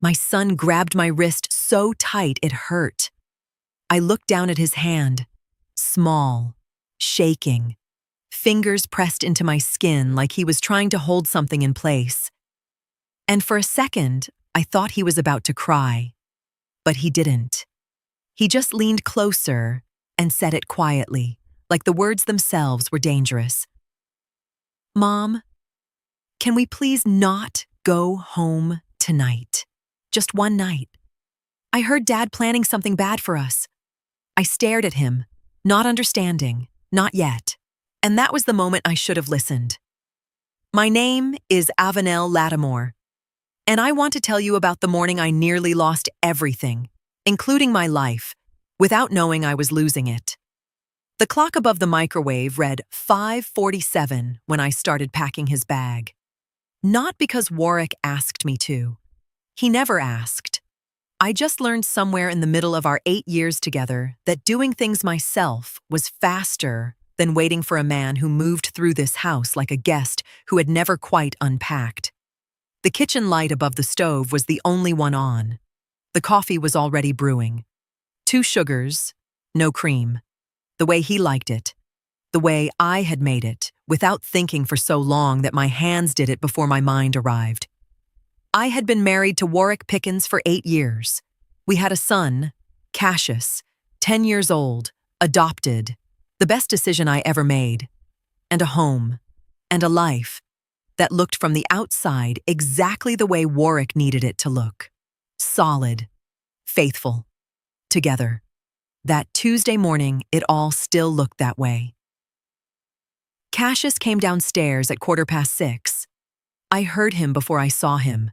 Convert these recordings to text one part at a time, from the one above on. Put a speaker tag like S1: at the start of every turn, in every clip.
S1: My son grabbed my wrist so tight it hurt. I looked down at his hand, small, shaking, fingers pressed into my skin like he was trying to hold something in place. And for a second, I thought he was about to cry. But he didn't. He just leaned closer and said it quietly, like the words themselves were dangerous. "Mom, can we please not go home tonight? Just one night. I heard Dad planning something bad for us." I stared at him, not understanding, not yet. And that was the moment I should have listened. "My name is Avenel Lattimore, and I want to tell you about the morning I nearly lost everything, including my life, without knowing I was losing it." The clock above the microwave read 5:47 when I started packing his bag. Not because Warwick asked me to. He never asked. I just learned somewhere in the middle of our 8 years together that doing things myself was faster than waiting for a man who moved through this house like a guest who had never quite unpacked. The kitchen light above the stove was the only one on. The coffee was already brewing. 2 sugars, no cream. The way he liked it. The way I had made it, without thinking for so long that my hands did it before my mind arrived. I had been married to Warwick Pickens for 8 years. We had a son, Cassius, 10 years old, adopted, the best decision I ever made, and a home, and a life that looked from the outside exactly the way Warwick needed it to look. Solid, faithful, together. That Tuesday morning, it all still looked that way. Cassius came downstairs at 6:15. I heard him before I saw him.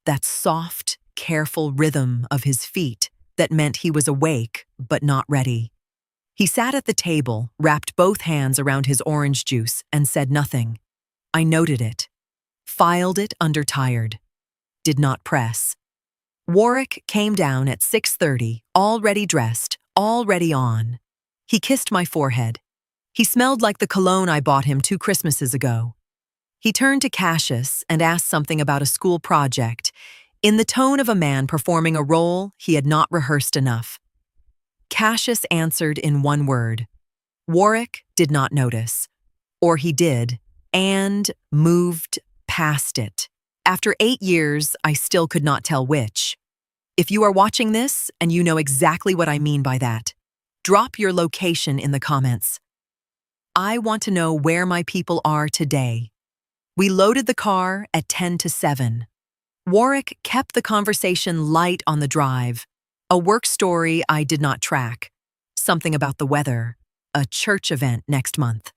S1: That soft, careful rhythm of his feet that meant he was awake but not ready. He sat at the table, wrapped both hands around his orange juice, and said nothing. I noted it. Filed it under tired. Did not press. Warwick came down at 6:30, already dressed, already on. He kissed my forehead. He smelled like the cologne I bought him 2 Christmases ago. He turned to Cassius and asked something about a school project, in the tone of a man performing a role he had not rehearsed enough. Cassius answered in one word. Warwick did not notice. Or he did, and moved past it. After 8 years, I still could not tell which. If you are watching this and you know exactly what I mean by that, drop your location in the comments. I want to know where my people are today. We loaded the car at 6:50. Warwick kept the conversation light on the drive. A work story I did not track. Something about the weather. A church event next month.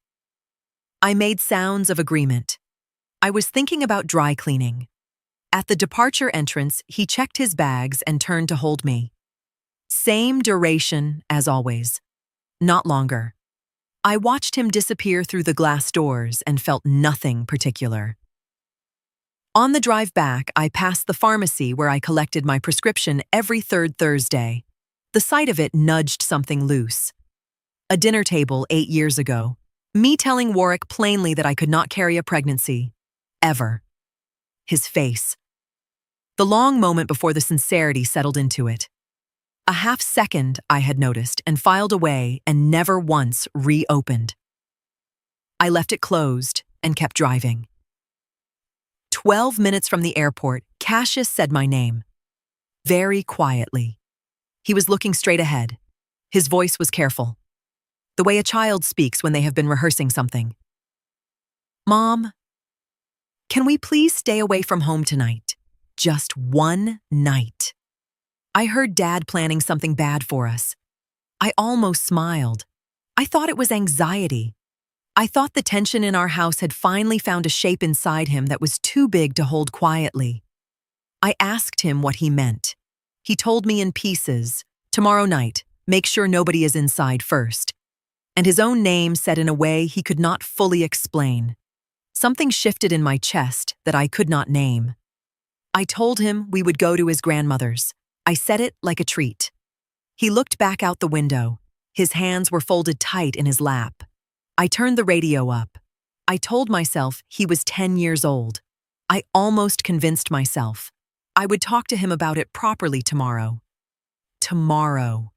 S1: I made sounds of agreement. I was thinking about dry cleaning. At the departure entrance, he checked his bags and turned to hold me. Same duration as always. Not longer. I watched him disappear through the glass doors and felt nothing particular. On the drive back, I passed the pharmacy where I collected my prescription every 3rd Thursday. The sight of it nudged something loose. A dinner table 8 years ago. Me telling Warwick plainly that I could not carry a pregnancy. Ever. His face. The long moment before the sincerity settled into it. A half second I had noticed and filed away and never once reopened. I left it closed and kept driving. 12 minutes from the airport, Cassius said my name. Very quietly. He was looking straight ahead. His voice was careful. The way a child speaks when they have been rehearsing something. "Mom, can we please stay away from home tonight? Just one night." I heard Dad planning something bad for us. I almost smiled. I thought it was anxiety. I thought the tension in our house had finally found a shape inside him that was too big to hold quietly. I asked him what he meant. He told me in pieces, "Tomorrow night, make sure nobody is inside first." And his own name said in a way he could not fully explain. Something shifted in my chest that I could not name. I told him we would go to his grandmother's. I said it like a treat. He looked back out the window. His hands were folded tight in his lap. I turned the radio up. I told myself he was 10 years old. I almost convinced myself. I would talk to him about it properly tomorrow. Tomorrow.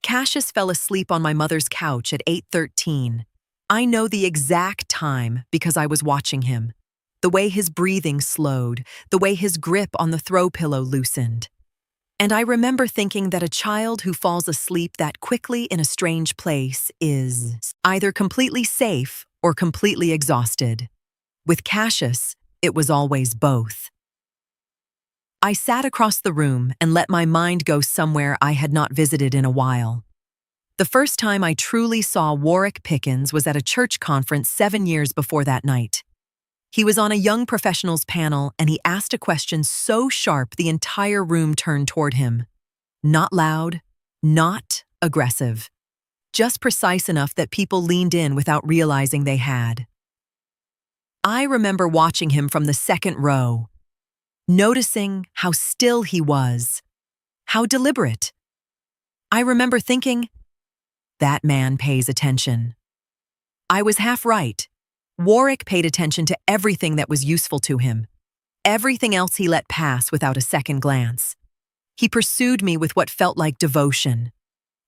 S1: Cassius fell asleep on my mother's couch at 8:13. I know the exact time because I was watching him. The way his breathing slowed, the way his grip on the throw pillow loosened. And I remember thinking that a child who falls asleep that quickly in a strange place is either completely safe or completely exhausted. With Cassius, it was always both. I sat across the room and let my mind go somewhere I had not visited in a while. The first time I truly saw Warwick Pickens was at a church conference 7 years before that night. He was on a young professionals panel and he asked a question so sharp the entire room turned toward him. Not loud, not aggressive, just precise enough that people leaned in without realizing they had. I remember watching him from the second row, noticing how still he was, how deliberate. I remember thinking, that man pays attention. I was half right. Warwick paid attention to everything that was useful to him. Everything else he let pass without a second glance. He pursued me with what felt like devotion.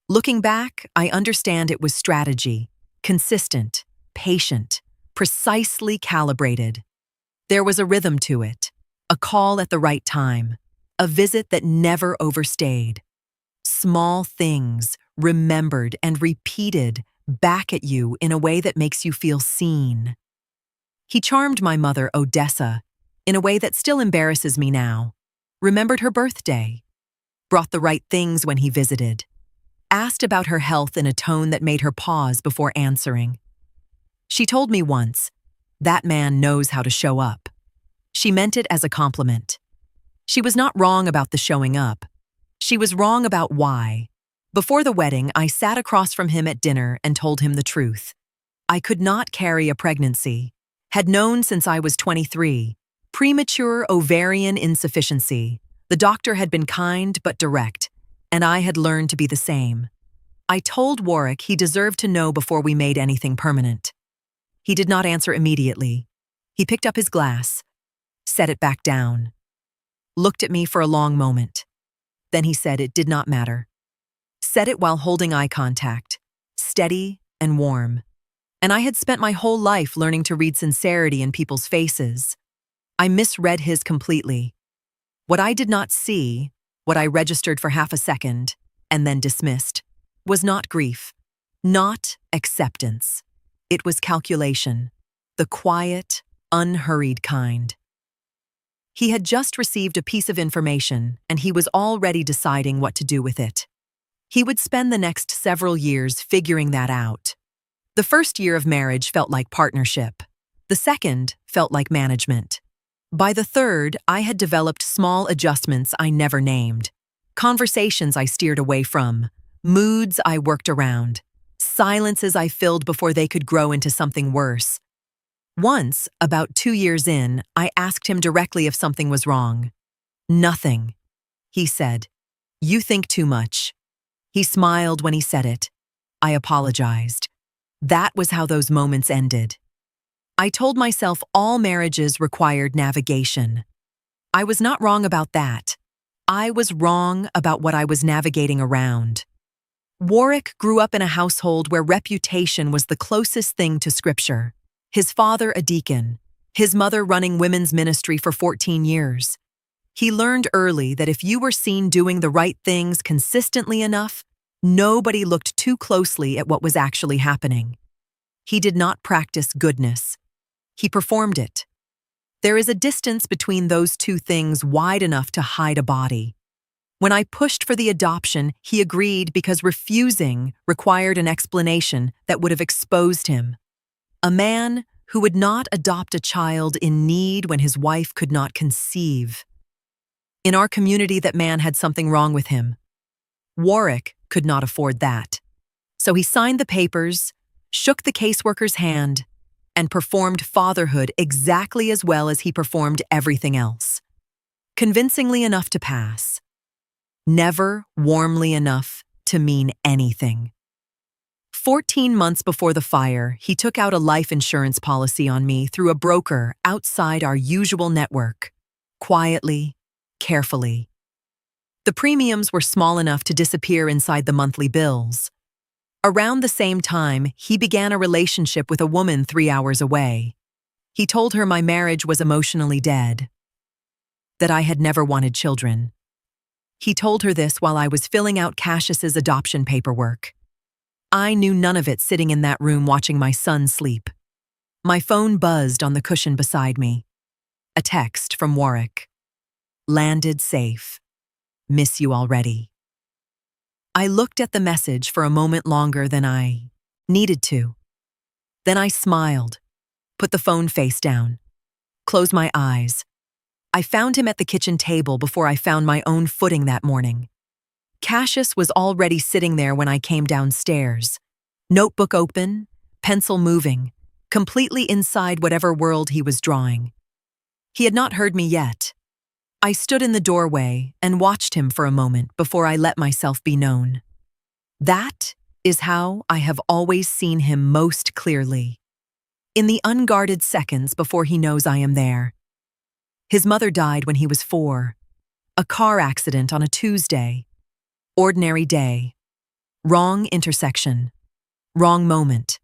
S1: Looking back, I understand it was strategy, consistent, patient, precisely calibrated. There was a rhythm to it, a call at the right time, a visit that never overstayed. Small things, remembered and repeated, back at you in a way that makes you feel seen. He charmed my mother, Odessa, in a way that still embarrasses me now. Remembered her birthday. Brought the right things when he visited. Asked about her health in a tone that made her pause before answering. She told me once, that man knows how to show up. She meant it as a compliment. She was not wrong about the showing up. She was wrong about why. Before the wedding, I sat across from him at dinner and told him the truth. I could not carry a pregnancy. Had known since I was 23. Premature ovarian insufficiency. The doctor had been kind but direct, and I had learned to be the same. I told Warwick he deserved to know before we made anything permanent. He did not answer immediately. He picked up his glass, set it back down, looked at me for a long moment. Then he said it did not matter. Said it while holding eye contact, steady and warm. And I had spent my whole life learning to read sincerity in people's faces. I misread his completely. What I did not see, what I registered for half a second, and then dismissed, was not grief, not acceptance. It was calculation, the quiet, unhurried kind. He had just received a piece of information, and he was already deciding what to do with it. He would spend the next several years figuring that out. The first year of marriage felt like partnership. The second felt like management. By the third, I had developed small adjustments I never named. Conversations I steered away from. Moods I worked around. Silences I filled before they could grow into something worse. Once, about 2 years in, I asked him directly if something was wrong. Nothing, he said. You think too much. He smiled when he said it. I apologized. That was how those moments ended. I told myself all marriages required navigation. I was not wrong about that. I was wrong about what I was navigating around. Warwick grew up in a household where reputation was the closest thing to scripture. His father a deacon, his mother running women's ministry for 14 years. He learned early that if you were seen doing the right things consistently enough, nobody looked too closely at what was actually happening. He did not practice goodness. He performed it. There is a distance between those two things wide enough to hide a body. When I pushed for the adoption, he agreed because refusing required an explanation that would have exposed him. A man who would not adopt a child in need when his wife could not conceive. In our community, that man had something wrong with him. Warwick could not afford that. So he signed the papers, shook the caseworker's hand, and performed fatherhood exactly as well as he performed everything else. Convincingly enough to pass. Never warmly enough to mean anything. 14 months before the fire, he took out a life insurance policy on me through a broker outside our usual network. Quietly, carefully. The premiums were small enough to disappear inside the monthly bills. Around the same time, he began a relationship with a woman 3 hours away. He told her my marriage was emotionally dead, that I had never wanted children. He told her this while I was filling out Cassius's adoption paperwork. I knew none of it sitting in that room watching my son sleep. My phone buzzed on the cushion beside me. A text from Warwick. Landed safe. Miss you already. I looked at the message for a moment longer than I needed to. Then I smiled, put the phone face down, closed my eyes. I found him at the kitchen table before I found my own footing that morning. Cassius was already sitting there when I came downstairs, notebook open, pencil moving, completely inside whatever world he was drawing. He had not heard me yet. I stood in the doorway and watched him for a moment before I let myself be known. That is how I have always seen him most clearly. In the unguarded seconds before he knows I am there. His mother died when he was 4. A car accident on a Tuesday. Ordinary day. Wrong intersection. Wrong moment.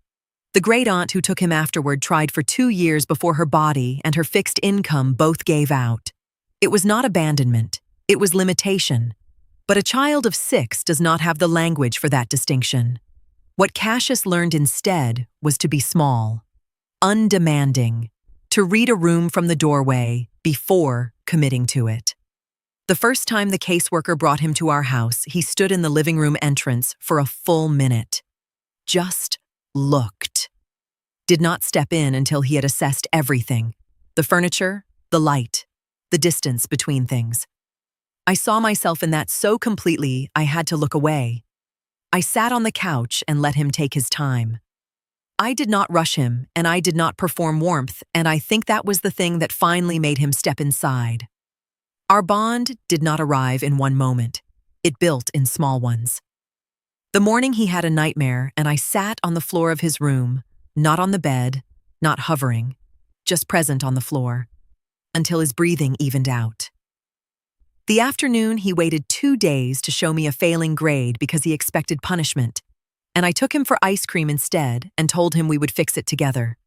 S1: The great-aunt who took him afterward tried for 2 years before her body and her fixed income both gave out. It was not abandonment, it was limitation. But a child of 6 does not have the language for that distinction. What Cassius learned instead was to be small, undemanding, to read a room from the doorway before committing to it. The first time the caseworker brought him to our house, he stood in the living room entrance for a full minute. Just looked. Did not step in until he had assessed everything. The furniture, the light, the distance between things. I saw myself in that so completely I had to look away. I sat on the couch and let him take his time. I did not rush him, and I did not perform warmth, and I think that was the thing that finally made him step inside. Our bond did not arrive in one moment. It built in small ones. The morning he had a nightmare, and I sat on the floor of his room, not on the bed, not hovering, just present on the floor, until his breathing evened out. The afternoon, he waited 2 days to show me a failing grade because he expected punishment, and I took him for ice cream instead and told him we would fix it together.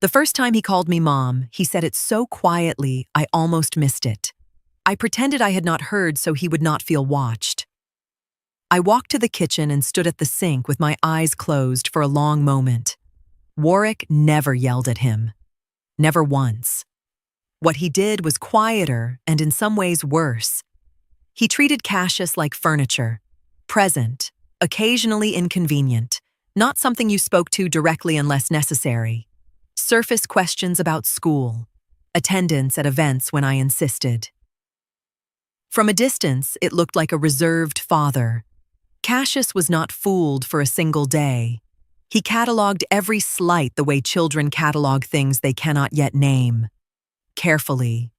S1: The first time he called me Mom, he said it so quietly I almost missed it. I pretended I had not heard so he would not feel watched. I walked to the kitchen and stood at the sink with my eyes closed for a long moment. Warwick never yelled at him. Never once. What he did was quieter and in some ways worse. He treated Cassius like furniture, present, occasionally inconvenient, not something you spoke to directly unless necessary. Surface questions about school, attendance at events when I insisted. From a distance, it looked like a reserved father. Cassius was not fooled for a single day. He cataloged every slight the way children catalog things they cannot yet name. Carefully,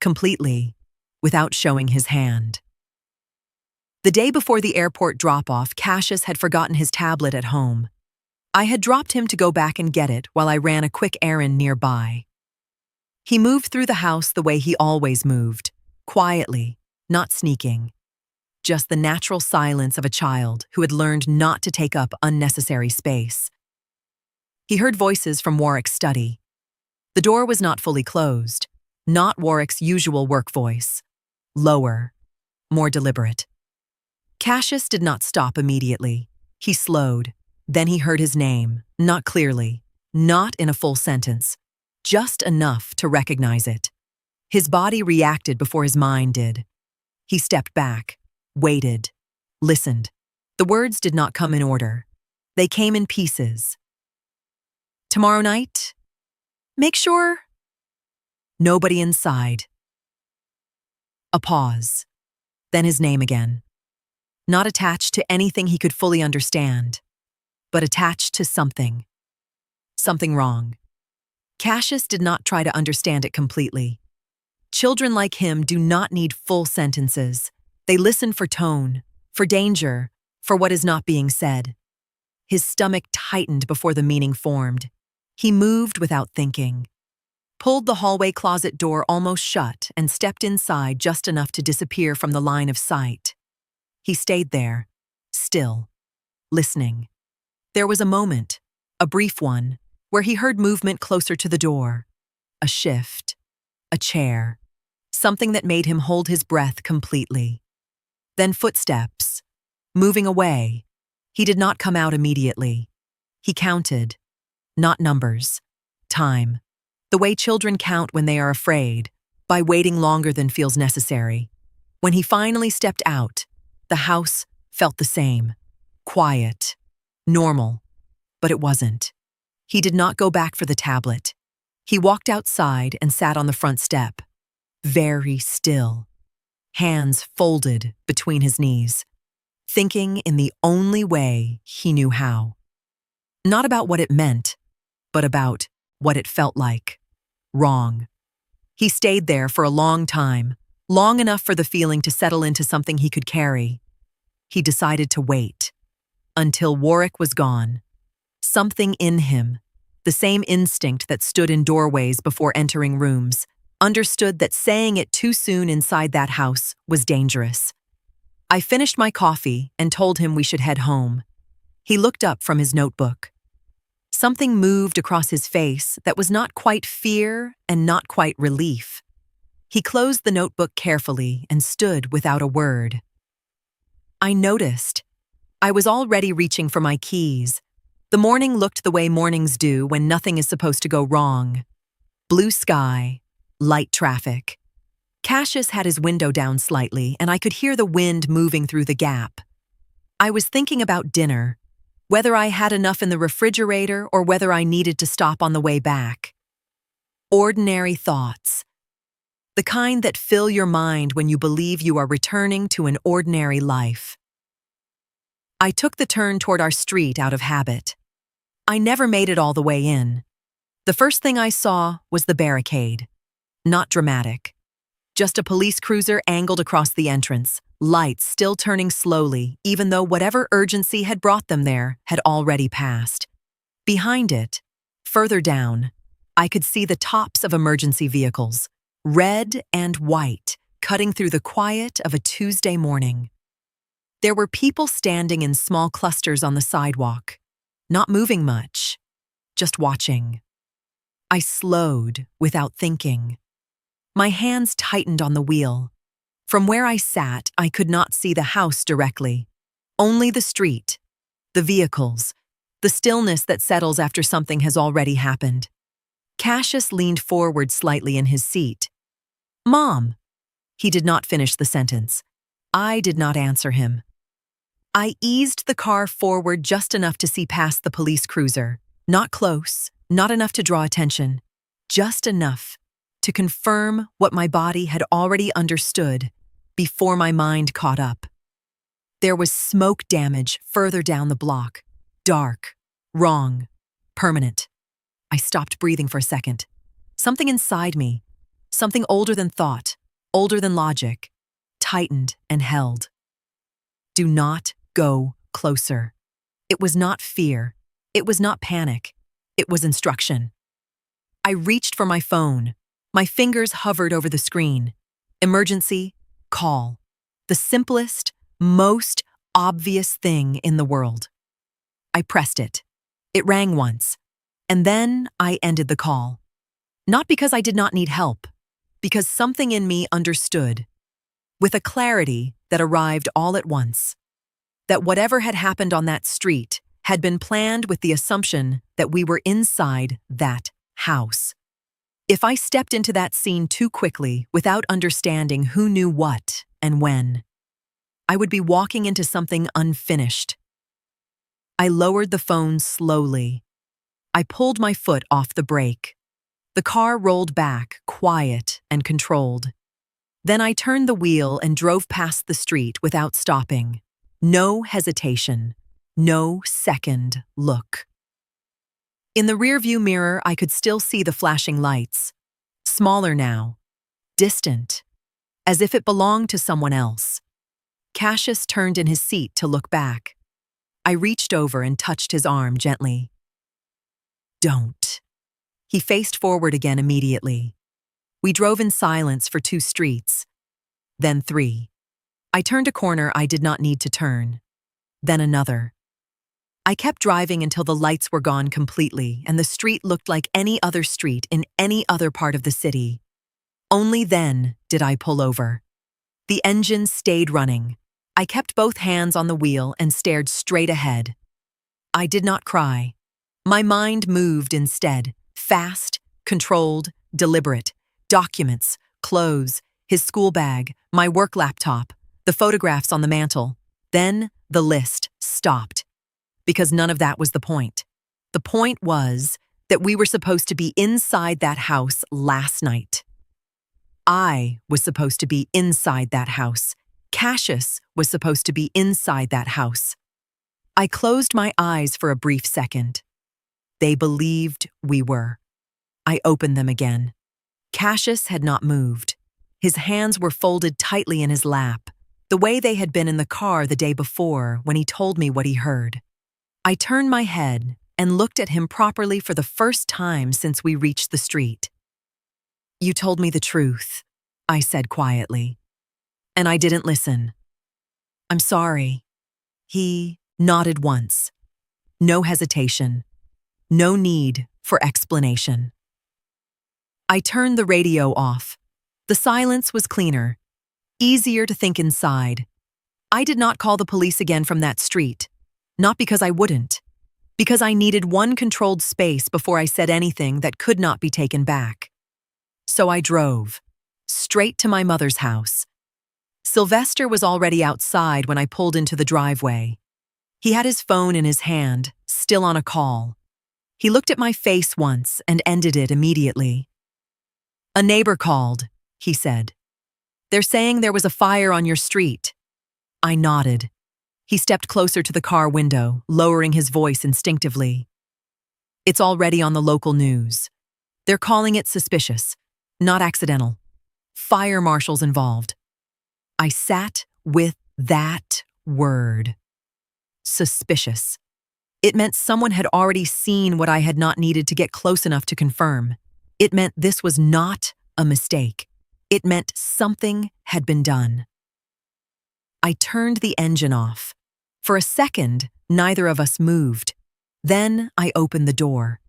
S1: completely, without showing his hand. The day before the airport drop-off, Cassius had forgotten his tablet at home. I had dropped him to go back and get it while I ran a quick errand nearby. He moved through the house the way he always moved, quietly, not sneaking. Just the natural silence of a child who had learned not to take up unnecessary space. He heard voices from Warwick's study. The door was not fully closed, not Warwick's usual work voice. Lower, more deliberate. Cassius did not stop immediately. He slowed. Then he heard his name, not clearly, not in a full sentence, just enough to recognize it. His body reacted before his mind did. He stepped back, waited, listened. The words did not come in order. They came in pieces. Tomorrow night? Make sure. Nobody inside. A pause. Then his name again. Not attached to anything he could fully understand, but attached to something. Something wrong. Cassius did not try to understand it completely. Children like him do not need full sentences. They listen for tone, for danger, for what is not being said. His stomach tightened before the meaning formed. He moved without thinking. pulled the hallway closet door almost shut, and stepped inside just enough to disappear from the line of sight. He stayed there, still, listening. There was a moment, a brief one, where he heard movement closer to the door. A shift, a chair, something that made him hold his breath completely. Then footsteps, moving away. He did not come out immediately. He counted, not numbers, time. The way children count when they are afraid, by waiting longer than feels necessary. When he finally stepped out, the house felt the same. Quiet, normal, but it wasn't. He did not go back for the tablet. He walked outside and sat on the front step, very still, hands folded between his knees, thinking in the only way he knew how. Not about what it meant, but about what it felt like. Wrong. He stayed there for a long time, long enough for the feeling to settle into something he could carry. He decided to wait until Warwick was gone. Something in him, the same instinct that stood in doorways before entering rooms, understood that saying it too soon inside that house was dangerous. I finished my coffee and told him we should head home. He looked up from his notebook. Something moved across his face that was not quite fear and not quite relief. He closed the notebook carefully and stood without a word. I noticed. I was already reaching for my keys. The morning looked the way mornings do when nothing is supposed to go wrong. Blue sky, light traffic. Cassius had his window down slightly, and I could hear the wind moving through the gap. I was thinking about dinner, whether I had enough in the refrigerator or whether I needed to stop on the way back. Ordinary thoughts. The kind that fill your mind when you believe you are returning to an ordinary life. I took the turn toward our street out of habit. I never made it all the way in. The first thing I saw was the barricade. Not dramatic. Just a police cruiser angled across the entrance, lights still turning slowly, even though whatever urgency had brought them there had already passed. Behind it, further down, I could see the tops of emergency vehicles, red and white, cutting through the quiet of a Tuesday morning. There were people standing in small clusters on the sidewalk, not moving much, just watching. I slowed without thinking. My hands tightened on the wheel. From where I sat, I could not see the house directly. Only the street, the vehicles, the stillness that settles after something has already happened. Cassius leaned forward slightly in his seat. "Mom." He did not finish the sentence. I did not answer him. I eased the car forward just enough to see past the police cruiser. Not close, not enough to draw attention, just enough to confirm what my body had already understood before my mind caught up. There was smoke damage further down the block. Dark, wrong, permanent. I stopped breathing for a second. Something inside me, something older than thought, older than logic, tightened and held. Do not go closer. It was not fear. It was not panic. It was instruction. I reached for my phone. My fingers hovered over the screen. Emergency, call. The simplest, most obvious thing in the world. I pressed it. It rang once. And then I ended the call. Not because I did not need help, because something in me understood, with a clarity that arrived all at once, that whatever had happened on that street had been planned with the assumption that we were inside that house. If I stepped into that scene too quickly without understanding who knew what and when, I would be walking into something unfinished. I lowered the phone slowly. I pulled my foot off the brake. The car rolled back, quiet and controlled. Then I turned the wheel and drove past the street without stopping. No hesitation, no second look. In the rearview mirror, I could still see the flashing lights. Smaller now, distant, as if it belonged to someone else. Cassius turned in his seat to look back. I reached over and touched his arm gently. "Don't," He faced forward again immediately. We drove in silence for 2 streets, then 3. I turned a corner I did not need to turn, then another. I kept driving until the lights were gone completely and the street looked like any other street in any other part of the city. Only then did I pull over. The engine stayed running. I kept both hands on the wheel and stared straight ahead. I did not cry. My mind moved instead, fast, controlled, deliberate. Documents, clothes, his school bag, my work laptop, the photographs on the mantle. Then the list stopped. Because none of that was the point. The point was that we were supposed to be inside that house last night. I was supposed to be inside that house. Cassius was supposed to be inside that house. I closed my eyes for a brief second. They believed we were. I opened them again. Cassius had not moved. His hands were folded tightly in his lap, the way they had been in the car the day before when he told me what he heard. I turned my head and looked at him properly for the first time since we reached the street. "You told me the truth," I said quietly, "and I didn't listen. I'm sorry." He nodded once. No hesitation. No need for explanation. I turned the radio off. The silence was cleaner, easier to think inside. I did not call the police again from that street. Not because I wouldn't, because I needed one controlled space before I said anything that could not be taken back. So I drove, straight to my mother's house. Sylvester was already outside when I pulled into the driveway. He had his phone in his hand, still on a call. He looked at my face once and ended it immediately. "A neighbor called," he said. "They're saying there was a fire on your street." I nodded. He stepped closer to the car window, lowering his voice instinctively. "It's already on the local news. They're calling it suspicious, not accidental. Fire marshals involved." I sat with that word. Suspicious. It meant someone had already seen what I had not needed to get close enough to confirm. It meant this was not a mistake. It meant something had been done. I turned the engine off. For a second, neither of us moved. Then I opened the door.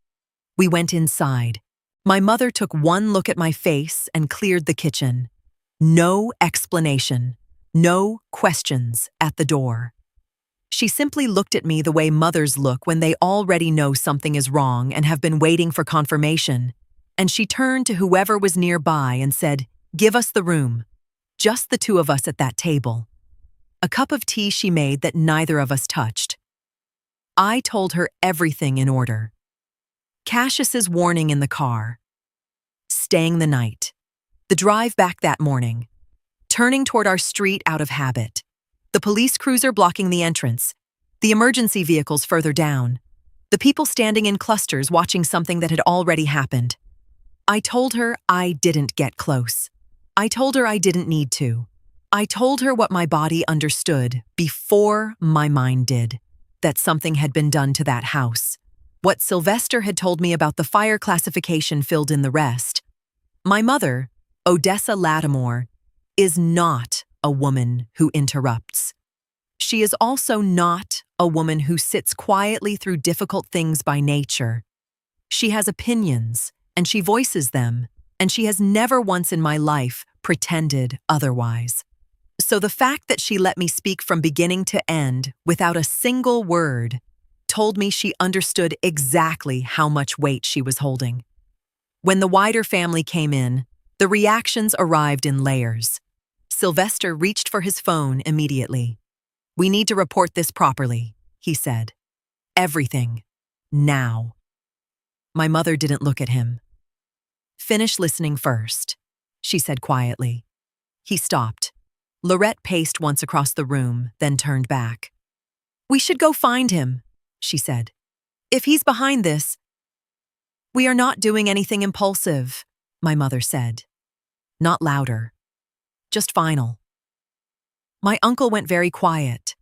S1: We went inside. My mother took one look at my face and cleared the kitchen. No explanation, no questions at the door. She simply looked at me the way mothers look when they already know something is wrong and have been waiting for confirmation. And she turned to whoever was nearby and said, "Give us the room." Just the 2 of us at that table. A cup of tea she made that neither of us touched. I told her everything in order. Cassius's warning in the car. Staying the night. The drive back that morning. Turning toward our street out of habit. The police cruiser blocking the entrance. The emergency vehicles further down. The people standing in clusters watching something that had already happened. I told her I didn't get close. I told her I didn't need to. I told her what my body understood before my mind did, that something had been done to that house. What Sylvester had told me about the fire classification filled in the rest. My mother, Odessa Lattimore, is not a woman who interrupts. She is also not a woman who sits quietly through difficult things by nature. She has opinions, and she voices them, and she has never once in my life pretended otherwise. So the fact that she let me speak from beginning to end without a single word told me she understood exactly how much weight she was holding. When the wider family came in, the reactions arrived in layers. Sylvester reached for his phone immediately. "We need to report this properly," he said. "Everything. Now." My mother didn't look at him. "Finish listening first," she said quietly. He stopped. Lorette paced once across the room, then turned back. "We should go find him," she said. "If he's behind this." "We are not doing anything impulsive," my mother said. Not louder. Just final. My uncle went very quiet.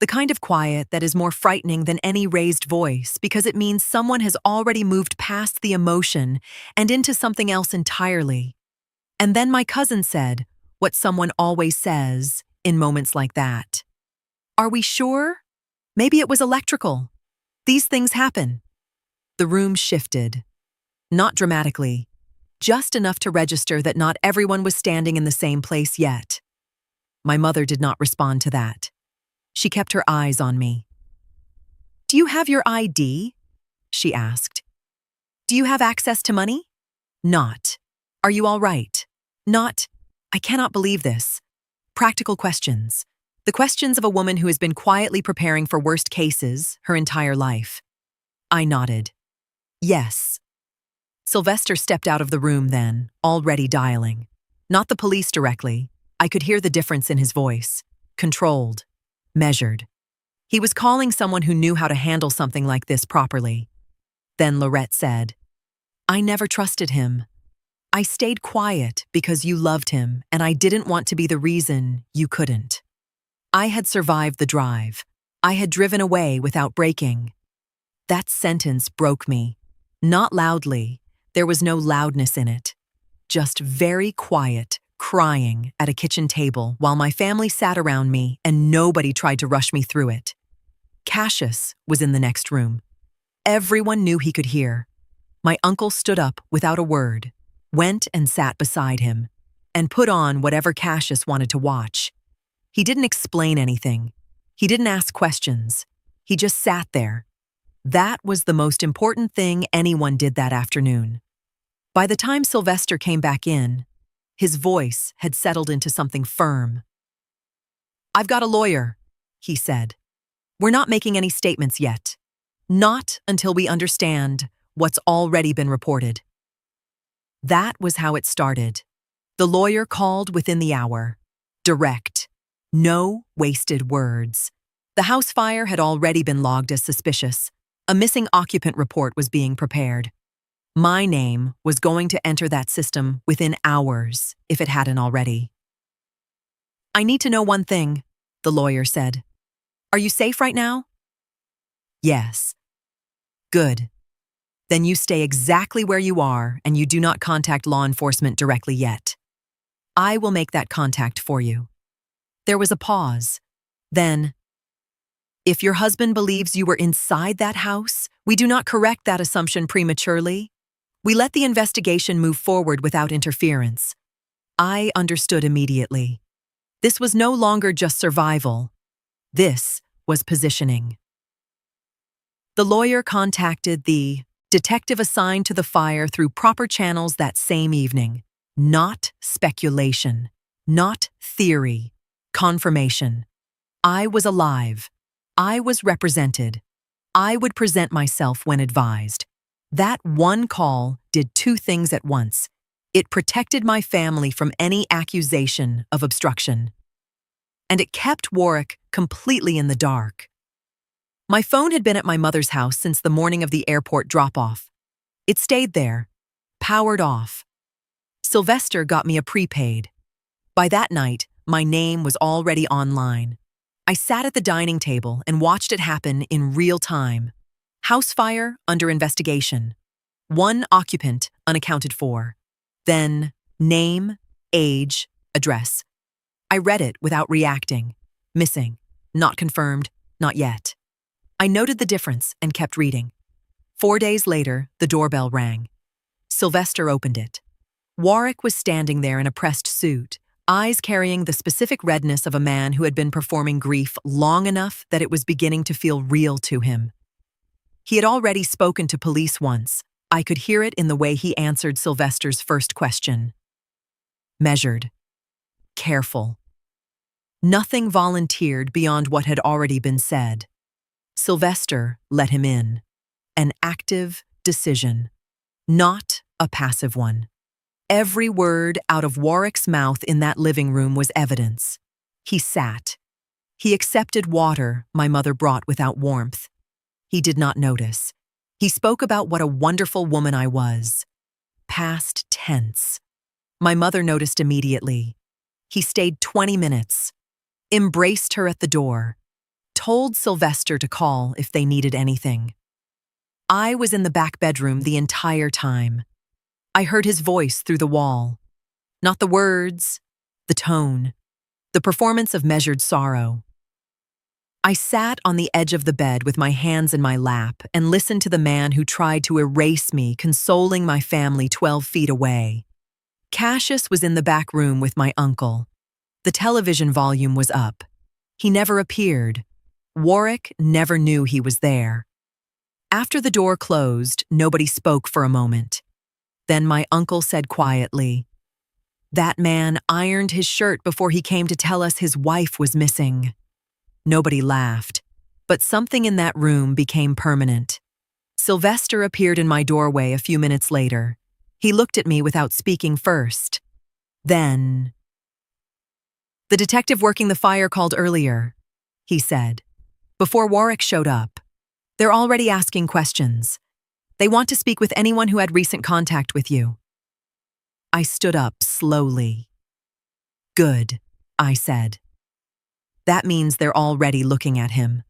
S1: The kind of quiet that is more frightening than any raised voice because it means someone has already moved past the emotion and into something else entirely. And then my cousin said what someone always says in moments like that. Are we sure? Maybe it was electrical. These things happen. The room shifted. Not dramatically, just enough to register that not everyone was standing in the same place yet. My mother did not respond to that. She kept her eyes on me. Do you have your ID? She asked. Do you have access to money? Not. Are you all right? Not. I cannot believe this. Practical questions. The questions of a woman who has been quietly preparing for worst cases her entire life. I nodded. Yes. Sylvester stepped out of the room then, already dialing. Not the police directly. I could hear the difference in his voice. Controlled. Measured. He was calling someone who knew how to handle something like this properly. Then Lorette said, I never trusted him. I stayed quiet because you loved him and I didn't want to be the reason you couldn't. I had survived the drive. I had driven away without braking. That sentence broke me. Not loudly. There was no loudness in it. Just very quiet, crying at a kitchen table while my family sat around me and nobody tried to rush me through it. Cassius was in the next room. Everyone knew he could hear. My uncle stood up without a word, went and sat beside him, and put on whatever Cassius wanted to watch. He didn't explain anything. He didn't ask questions. He just sat there. That was the most important thing anyone did that afternoon. By the time Sylvester came back in, his voice had settled into something firm. I've got a lawyer, he said. We're not making any statements yet. Not until we understand what's already been reported. That was how it started. The lawyer called within the hour. Direct. No wasted words. The house fire had already been logged as suspicious. A missing occupant report was being prepared. My name was going to enter that system within hours, if it hadn't already. I need to know one thing, the lawyer said. Are you safe right now? Yes. Good. Then you stay exactly where you are and you do not contact law enforcement directly yet. I will make that contact for you. There was a pause. Then, if your husband believes you were inside that house, we do not correct that assumption prematurely. We let the investigation move forward without interference. I understood immediately. This was no longer just survival. This was positioning. The lawyer contacted the detective assigned to the fire through proper channels that same evening. Not speculation. Not theory. Confirmation. I was alive. I was represented. I would present myself when advised. That one call did two things at once. It protected my family from any accusation of obstruction. And it kept Warwick completely in the dark. My phone had been at my mother's house since the morning of the airport drop-off. It stayed there, powered off. Sylvester got me a prepaid. By that night, my name was already online. I sat at the dining table and watched it happen in real time. House fire under investigation. One occupant unaccounted for. Then name, age, address. I read it without reacting. Missing. Not confirmed. Not yet. I noted the difference and kept reading. 4 days later, the doorbell rang. Sylvester opened it. Warwick was standing there in a pressed suit, eyes carrying the specific redness of a man who had been performing grief long enough that it was beginning to feel real to him. He had already spoken to police once. I could hear it in the way he answered Sylvester's first question. Measured. Careful. Nothing volunteered beyond what had already been said. Sylvester let him in. An active decision, not a passive one. Every word out of Warwick's mouth in that living room was evidence. He sat. He accepted water my mother brought without warmth. He did not notice. He spoke about what a wonderful woman I was. Past tense. My mother noticed immediately. He stayed 20 minutes. Embraced her at the door. told Sylvester to call if they needed anything. I was in the back bedroom the entire time. I heard his voice through the wall. Not the words, the tone, the performance of measured sorrow. I sat on the edge of the bed with my hands in my lap and listened to the man who tried to erase me, consoling my family 12 feet away. Cassius was in the back room with my uncle. The television volume was up. He never appeared. Warwick never knew he was there. After the door closed, nobody spoke for a moment. Then my uncle said quietly, "That man ironed his shirt before he came to tell us his wife was missing." Nobody laughed, but something in that room became permanent. Sylvester appeared in my doorway a few minutes later. He looked at me without speaking first. Then, "The detective working the fire called earlier," he said, "before Warwick showed up. They're already asking questions. They want to speak with anyone who had recent contact with you." I stood up slowly. "Good," I said. That means they're already looking at him.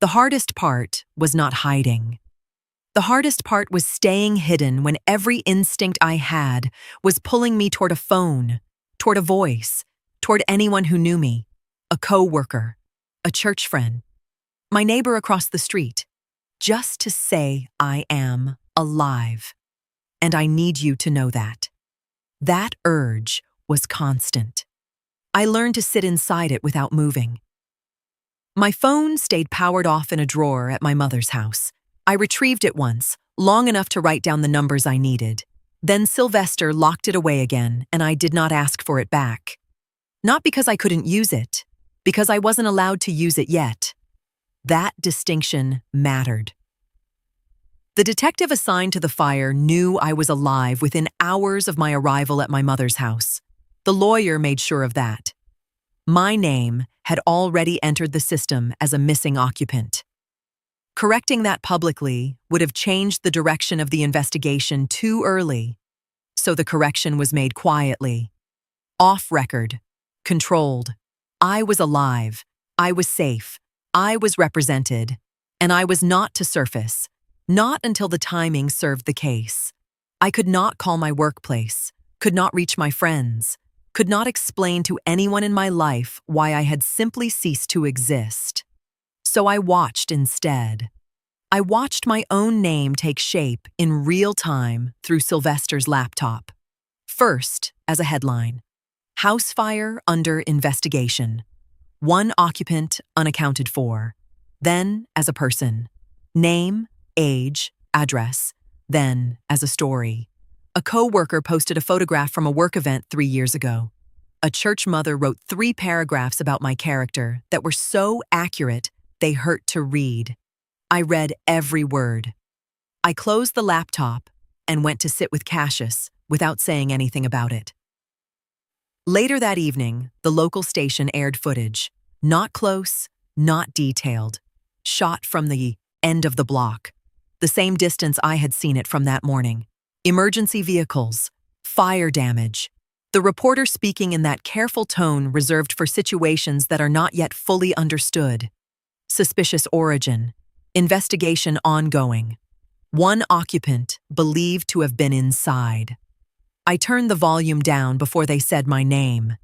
S1: The hardest part was not hiding. The hardest part was staying hidden when every instinct I had was pulling me toward a phone, toward a voice, toward anyone who knew me, a co-worker, a church friend, my neighbor across the street, just to say I am alive. And I need you to know that. That urge was constant. I learned to sit inside it without moving. My phone stayed powered off in a drawer at my mother's house. I retrieved it once, long enough to write down the numbers I needed. Then Sylvester locked it away again, and I did not ask for it back. Not because I couldn't use it, because I wasn't allowed to use it yet. That distinction mattered. The detective assigned to the fire knew I was alive within hours of my arrival at my mother's house. The lawyer made sure of that. My name had already entered the system as a missing occupant. Correcting that publicly would have changed the direction of the investigation too early, so the correction was made quietly. Off record, controlled. I was alive, I was safe, I was represented, and I was not to surface, not until the timing served the case. I could not call my workplace, could not reach my friends, could not explain to anyone in my life why I had simply ceased to exist. So I watched instead. I watched my own name take shape in real time through Sylvester's laptop. First, as a headline, "House fire under investigation. One occupant unaccounted for." Then, as a person, name, age, address. Then, as a story. A co-worker posted a photograph from a work event 3 years ago. A church mother wrote 3 paragraphs about my character that were so accurate they hurt to read. I read every word. I closed the laptop and went to sit with Cassius without saying anything about it. Later that evening, the local station aired footage, not close, not detailed, shot from the end of the block, the same distance I had seen it from that morning. Emergency vehicles, fire damage. The reporter speaking in that careful tone reserved for situations that are not yet fully understood. Suspicious origin. Investigation ongoing. One occupant believed to have been inside. I turned the volume down before they said my name.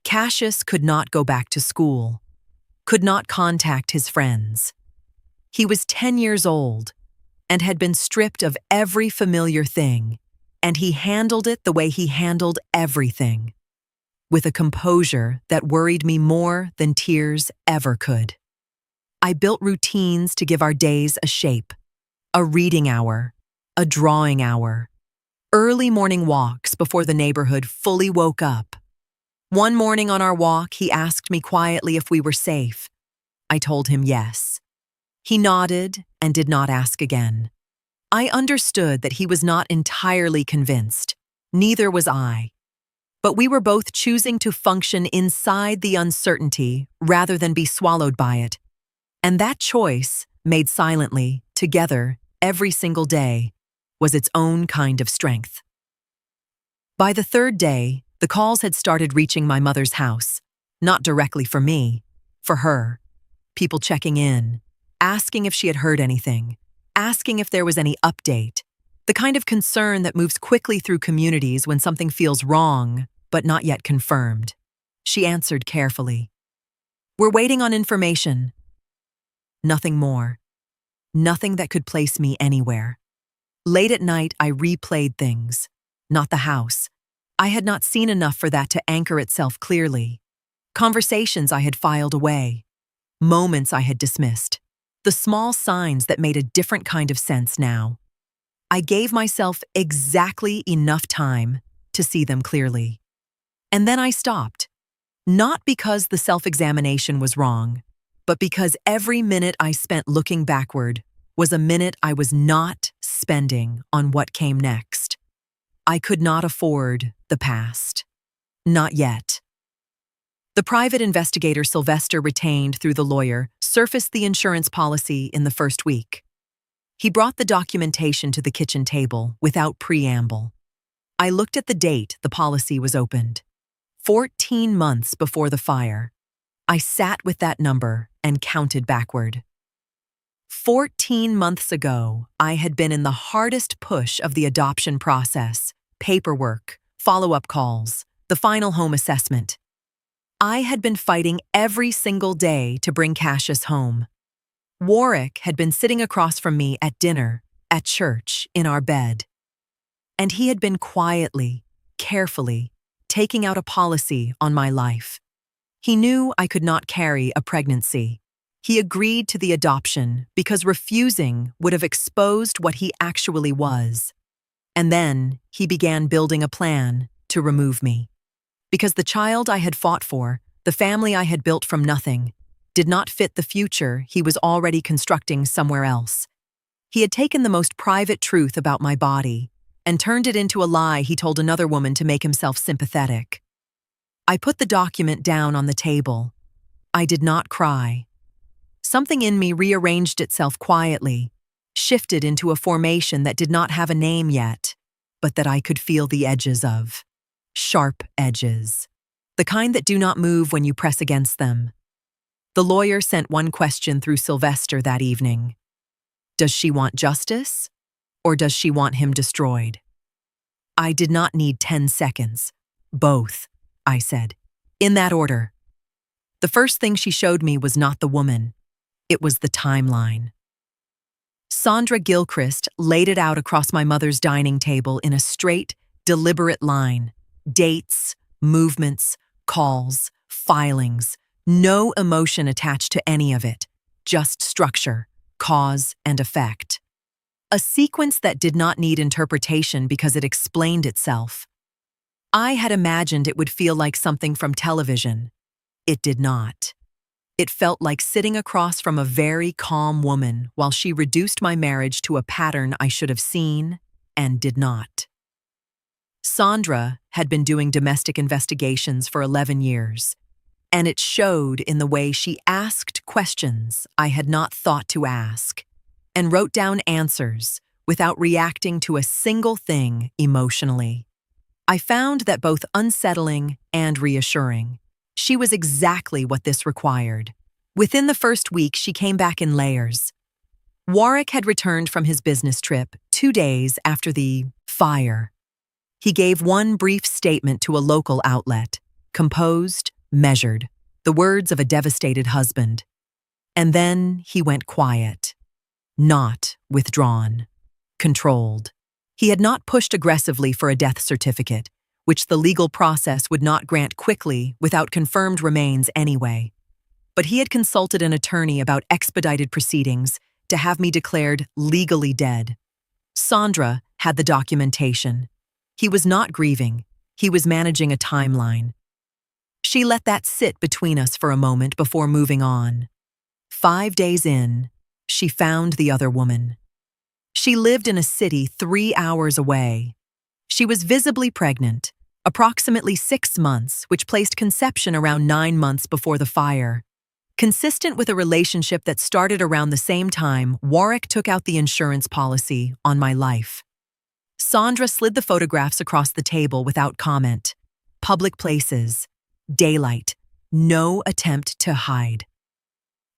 S1: Cassius could not go back to school, could not contact his friends. He was 10 years old and had been stripped of every familiar thing, and he handled it the way he handled everything, with a composure that worried me more than tears ever could. I built routines to give our days a shape, a reading hour, a drawing hour, early morning walks before the neighborhood fully woke up. One morning on our walk, he asked me quietly if we were safe. I told him yes. He nodded and did not ask again. I understood that he was not entirely convinced. Neither was I. But we were both choosing to function inside the uncertainty rather than be swallowed by it. And that choice, made silently, together, every single day, was its own kind of strength. By the 3rd day, the calls had started reaching my mother's house, not directly for me, for her. people checking in, asking if she had heard anything, asking if there was any update, the kind of concern that moves quickly through communities when something feels wrong, but not yet confirmed. She answered carefully. "We're waiting on information." Nothing more. Nothing that could place me anywhere. Late at night, I replayed things. Not the house. I had not seen enough for that to anchor itself clearly. Conversations I had filed away. Moments I had dismissed. The small signs that made a different kind of sense now. I gave myself exactly enough time to see them clearly. And then I stopped. Not because the self-examination was wrong, but because every minute I spent looking backward was a minute I was not spending on what came next. I could not afford the past. Not yet. The private investigator Sylvester retained through the lawyer surfaced the insurance policy in the first week. He brought the documentation to the kitchen table without preamble. I looked at the date the policy was opened. 14 months before the fire. I sat with that number and counted backward. 14 months ago, I had been in the hardest push of the adoption process, paperwork, follow-up calls, the final home assessment. I had been fighting every single day to bring Cassius home. Warwick had been sitting across from me at dinner, at church, in our bed. And he had been quietly, carefully, taking out a policy on my life. He knew I could not carry a pregnancy. He agreed to the adoption because refusing would have exposed what he actually was. And then he began building a plan to remove me. Because the child I had fought for, the family I had built from nothing, did not fit the future he was already constructing somewhere else. He had taken the most private truth about my body and turned it into a lie he told another woman to make himself sympathetic. I put the document down on the table. I did not cry. Something in me rearranged itself quietly, shifted into a formation that did not have a name yet, but that I could feel the edges of. Sharp edges. The kind that do not move when you press against them. The lawyer sent one question through Sylvester that evening. Does she want justice, or does she want him destroyed? I did not need 10 seconds. Both, I said. In that order. The first thing she showed me was not the woman. It was the timeline. Sandra Gilchrist laid it out across my mother's dining table in a straight, deliberate line. Dates, movements, calls, filings. No emotion attached to any of it. Just structure, cause, and effect. A sequence that did not need interpretation because it explained itself. I had imagined it would feel like something from television. It did not. It felt like sitting across from a very calm woman while she reduced my marriage to a pattern I should have seen and did not. Sandra had been doing domestic investigations for 11 years, and it showed in the way she asked questions I had not thought to ask, and wrote down answers without reacting to a single thing emotionally. I found that both unsettling and reassuring. She was exactly what this required. Within the first week, she came back in layers. Warwick had returned from his business trip 2 days after the fire. He gave one brief statement to a local outlet, composed, measured, the words of a devastated husband. And then he went quiet. Not withdrawn. Controlled. He had not pushed aggressively for a death certificate, which the legal process would not grant quickly without confirmed remains anyway. But he had consulted an attorney about expedited proceedings to have me declared legally dead. Sandra had the documentation. He was not grieving. He was managing a timeline. She let that sit between us for a moment before moving on. 5 days in, she found the other woman. She lived in a city 3 hours away. She was visibly pregnant, approximately 6 months, which placed conception around 9 months before the fire. Consistent with a relationship that started around the same time, Warwick took out the insurance policy on my life. Sandra slid the photographs across the table without comment. Public places. Daylight. No attempt to hide.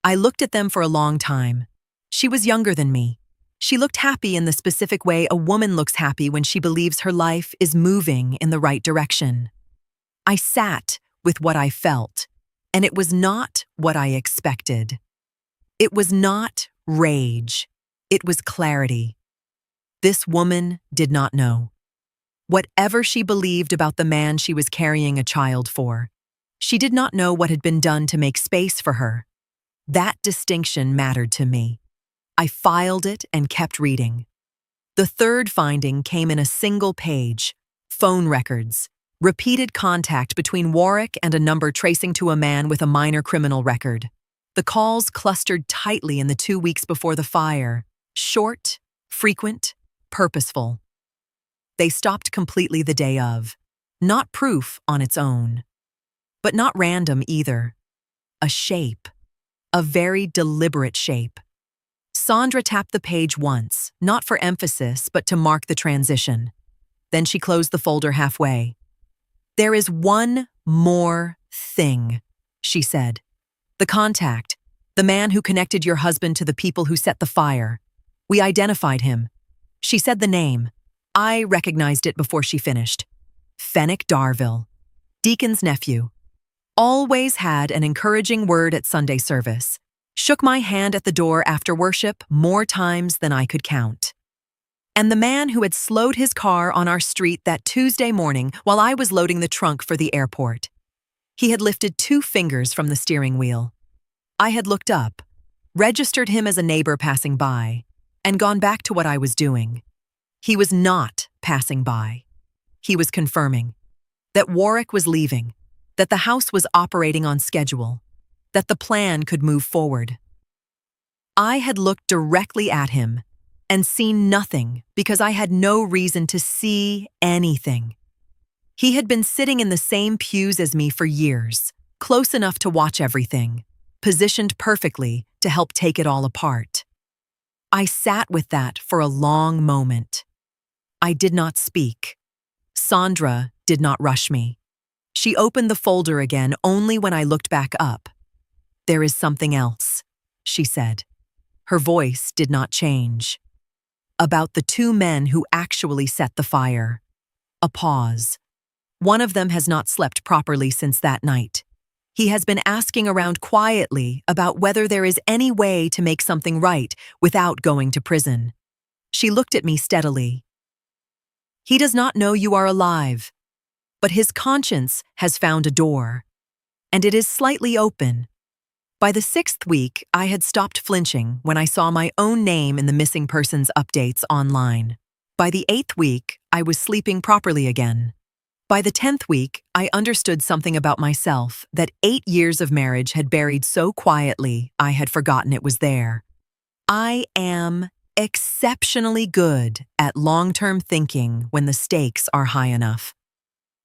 S1: I looked at them for a long time. She was younger than me. She looked happy in the specific way a woman looks happy when she believes her life is moving in the right direction. I sat with what I felt, and it was not what I expected. It was not rage. It was clarity. This woman did not know. Whatever she believed about the man she was carrying a child for, she did not know what had been done to make space for her. That distinction mattered to me. I filed it and kept reading. The third finding came in a single page: phone records, repeated contact between Warwick and a number tracing to a man with a minor criminal record. The calls clustered tightly in the 2 weeks before the fire: short, frequent, purposeful. They stopped completely the day of. Not proof on its own, but not random either. A shape. A very deliberate shape. Sandra tapped the page once, not for emphasis, but to mark the transition. Then she closed the folder halfway. "There is one more thing," she said. "The contact, the man who connected your husband to the people who set the fire. We identified him." She said the name. I recognized it before she finished. Fenwick Darville, Deacon's nephew. Always had an encouraging word at Sunday service. Shook my hand at the door after worship more times than I could count. And the man who had slowed his car on our street that Tuesday morning while I was loading the trunk for the airport. He had lifted 2 fingers from the steering wheel. I had looked up, registered him as a neighbor passing by, and gone back to what I was doing. He was not passing by. He was confirming that Warwick was leaving, that the house was operating on schedule, that the plan could move forward. I had looked directly at him and seen nothing because I had no reason to see anything. He had been sitting in the same pews as me for years, close enough to watch everything, positioned perfectly to help take it all apart. I sat with that for a long moment. I did not speak. Sandra did not rush me. She opened the folder again only when I looked back up. "There is something else," she said. Her voice did not change. "About the 2 men who actually set the fire." A pause. "One of them has not slept properly since that night. He has been asking around quietly about whether there is any way to make something right without going to prison." She looked at me steadily. "He does not know you are alive, but his conscience has found a door, and it is slightly open." By the 6th week, I had stopped flinching when I saw my own name in the missing persons updates online. By the 8th week, I was sleeping properly again. By the 10th week, I understood something about myself that 8 years of marriage had buried so quietly I had forgotten it was there. I am exceptionally good at long-term thinking when the stakes are high enough.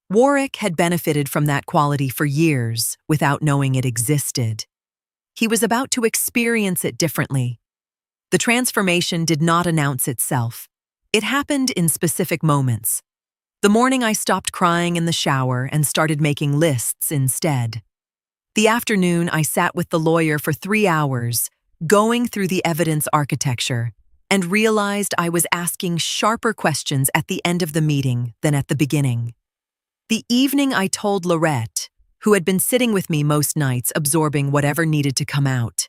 S1: Warwick had benefited from that quality for years without knowing it existed. He was about to experience it differently. The transformation did not announce itself. It happened in specific moments. The morning I stopped crying in the shower and started making lists instead. The afternoon I sat with the lawyer for 3 hours, going through the evidence architecture, and realized I was asking sharper questions at the end of the meeting than at the beginning. The evening I told Lorette, who had been sitting with me most nights absorbing whatever needed to come out,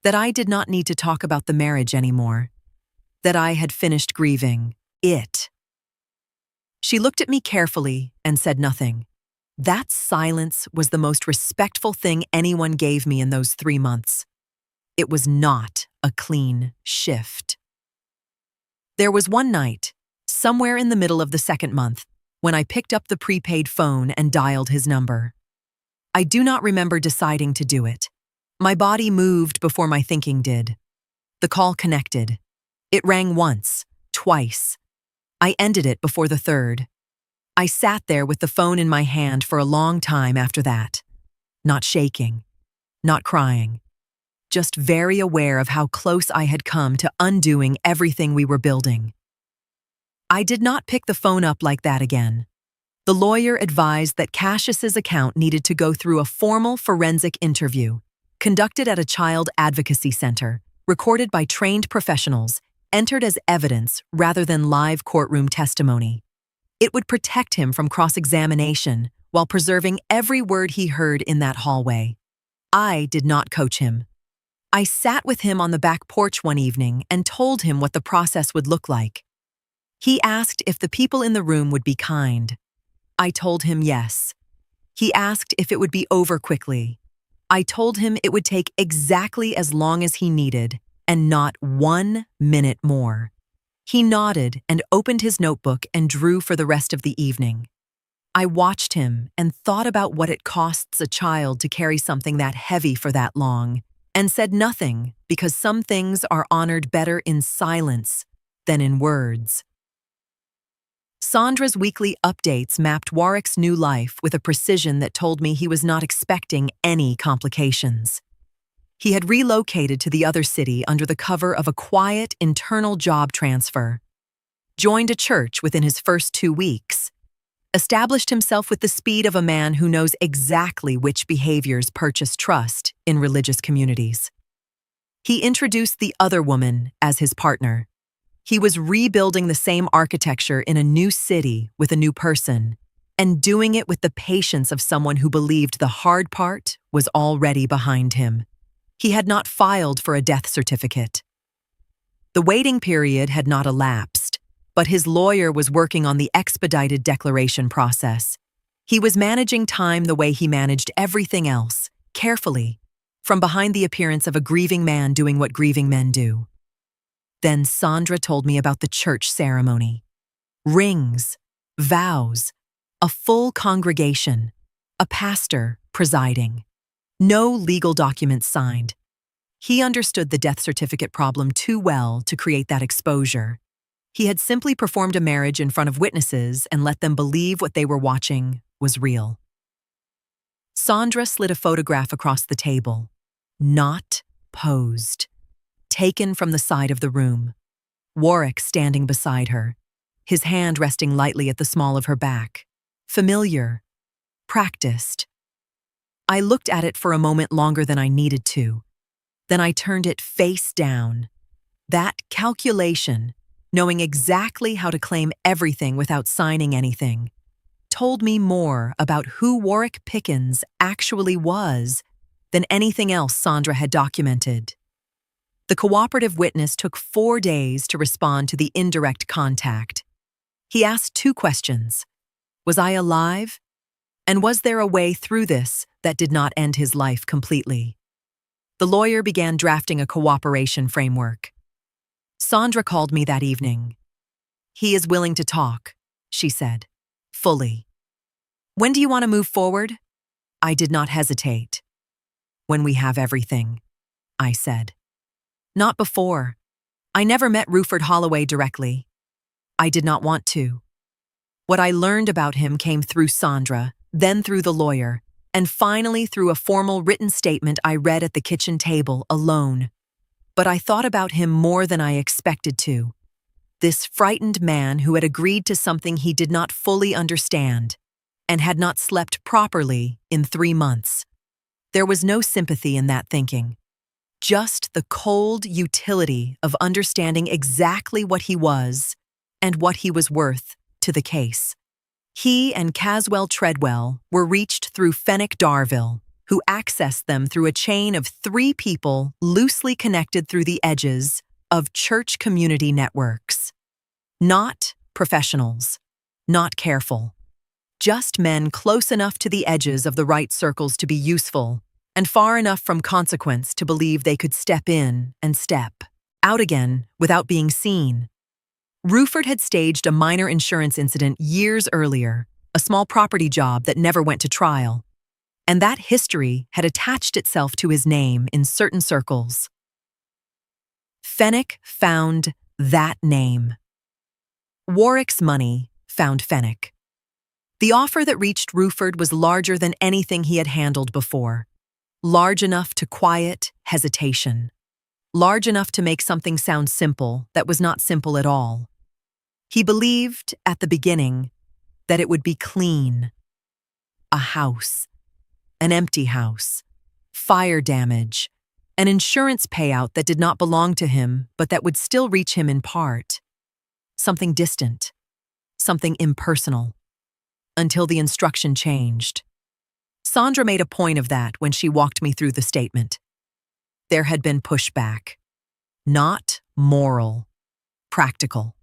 S1: that I did not need to talk about the marriage anymore, that I had finished grieving it. She looked at me carefully and said nothing. That silence was the most respectful thing anyone gave me in those 3 months. It was not a clean shift. There was one night, somewhere in the middle of the 2nd month, when I picked up the prepaid phone and dialed his number. I do not remember deciding to do it. My body moved before my thinking did. The call connected. It rang once, twice. I ended it before the 3rd. I sat there with the phone in my hand for a long time after that. Not shaking, not crying, just very aware of how close I had come to undoing everything we were building. I did not pick the phone up like that again. The lawyer advised that Cassius's account needed to go through a formal forensic interview, conducted at a child advocacy center, recorded by trained professionals, entered as evidence rather than live courtroom testimony. It would protect him from cross-examination while preserving every word he heard in that hallway. I did not coach him. I sat with him on the back porch one evening and told him what the process would look like. He asked if the people in the room would be kind. I told him yes. He asked if it would be over quickly. I told him it would take exactly as long as he needed, and not 1 minute more. He nodded and opened his notebook and drew for the rest of the evening. I watched him and thought about what it costs a child to carry something that heavy for that long, and said nothing because some things are honored better in silence than in words. Sandra's weekly updates mapped Warwick's new life with a precision that told me he was not expecting any complications. He had relocated to the other city under the cover of a quiet, internal job transfer, joined a church within his first 2 weeks, established himself with the speed of a man who knows exactly which behaviors purchase trust in religious communities. He introduced the other woman as his partner. He was rebuilding the same architecture in a new city with a new person, and doing it with the patience of someone who believed the hard part was already behind him. He had not filed for a death certificate. The waiting period had not elapsed, but his lawyer was working on the expedited declaration process. He was managing time the way he managed everything else, carefully, from behind the appearance of a grieving man doing what grieving men do. Then Sandra told me about the church ceremony. Rings, vows, a full congregation, a pastor presiding. No legal documents signed. He understood the death certificate problem too well to create that exposure. He had simply performed a marriage in front of witnesses and let them believe what they were watching was real. Sandra slid a photograph across the table. Not posed. Taken from the side of the room. Warwick standing beside her, his hand resting lightly at the small of her back. Familiar. Practiced. I looked at it for a moment longer than I needed to. Then I turned it face down. That calculation, knowing exactly how to claim everything without signing anything, told me more about who Warwick Pickens actually was than anything else Sandra had documented. The cooperative witness took 4 days to respond to the indirect contact. He asked 2 questions. Was I alive? And was there a way through this that did not end his life completely? The lawyer began drafting a cooperation framework. Sandra called me that evening. He is willing to talk, she said, fully. When do you want to move forward? I did not hesitate. When we have everything, I said. Not before. I never met Ruford Holloway directly. I did not want to. What I learned about him came through Sandra, then through the lawyer, and finally through a formal written statement I read at the kitchen table alone. But I thought about him more than I expected to. This frightened man who had agreed to something he did not fully understand and had not slept properly in 3 months. There was no sympathy in that thinking. Just the cold utility of understanding exactly what he was and what he was worth to the case. He and Caswell Treadwell were reached through Fenwick Darville, who accessed them through a chain of 3 people loosely connected through the edges of church community networks. Not professionals, not careful. Just men close enough to the edges of the right circles to be useful, and far enough from consequence to believe they could step in and step out again without being seen. Ruford had staged a minor insurance incident years earlier, a small property job that never went to trial, and that history had attached itself to his name in certain circles. Fenwick found that name. Warwick's money found Fenwick. The offer that reached Ruford was larger than anything he had handled before. Large enough to quiet hesitation. Large enough to make something sound simple that was not simple at all. He believed, at the beginning, that it would be clean. A house. An empty house. fire damage, an insurance payout that did not belong to him but that would still reach him in part. Something distant, something impersonal, until the instruction changed. Sandra made a point of that when she walked me through the statement. There had been pushback. Not moral, practical.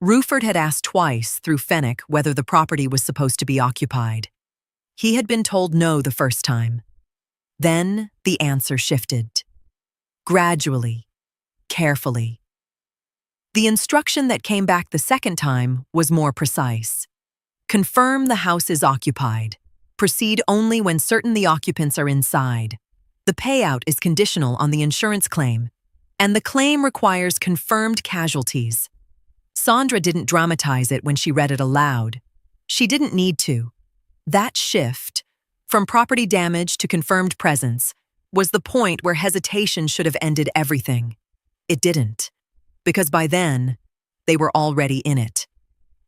S1: Ruford had asked twice through Fenwick whether the property was supposed to be occupied. He had been told no the first time. Then the answer shifted. Gradually, carefully. The instruction that came back the second time was more precise. Confirm the house is occupied. Proceed only when certain the occupants are inside. The payout is conditional on the insurance claim, and the claim requires confirmed casualties. Sandra didn't dramatize it when she read it aloud. She didn't need to. That shift, from property damage to confirmed presence, was the point where hesitation should have ended everything. It didn't, because by then, they were already in it.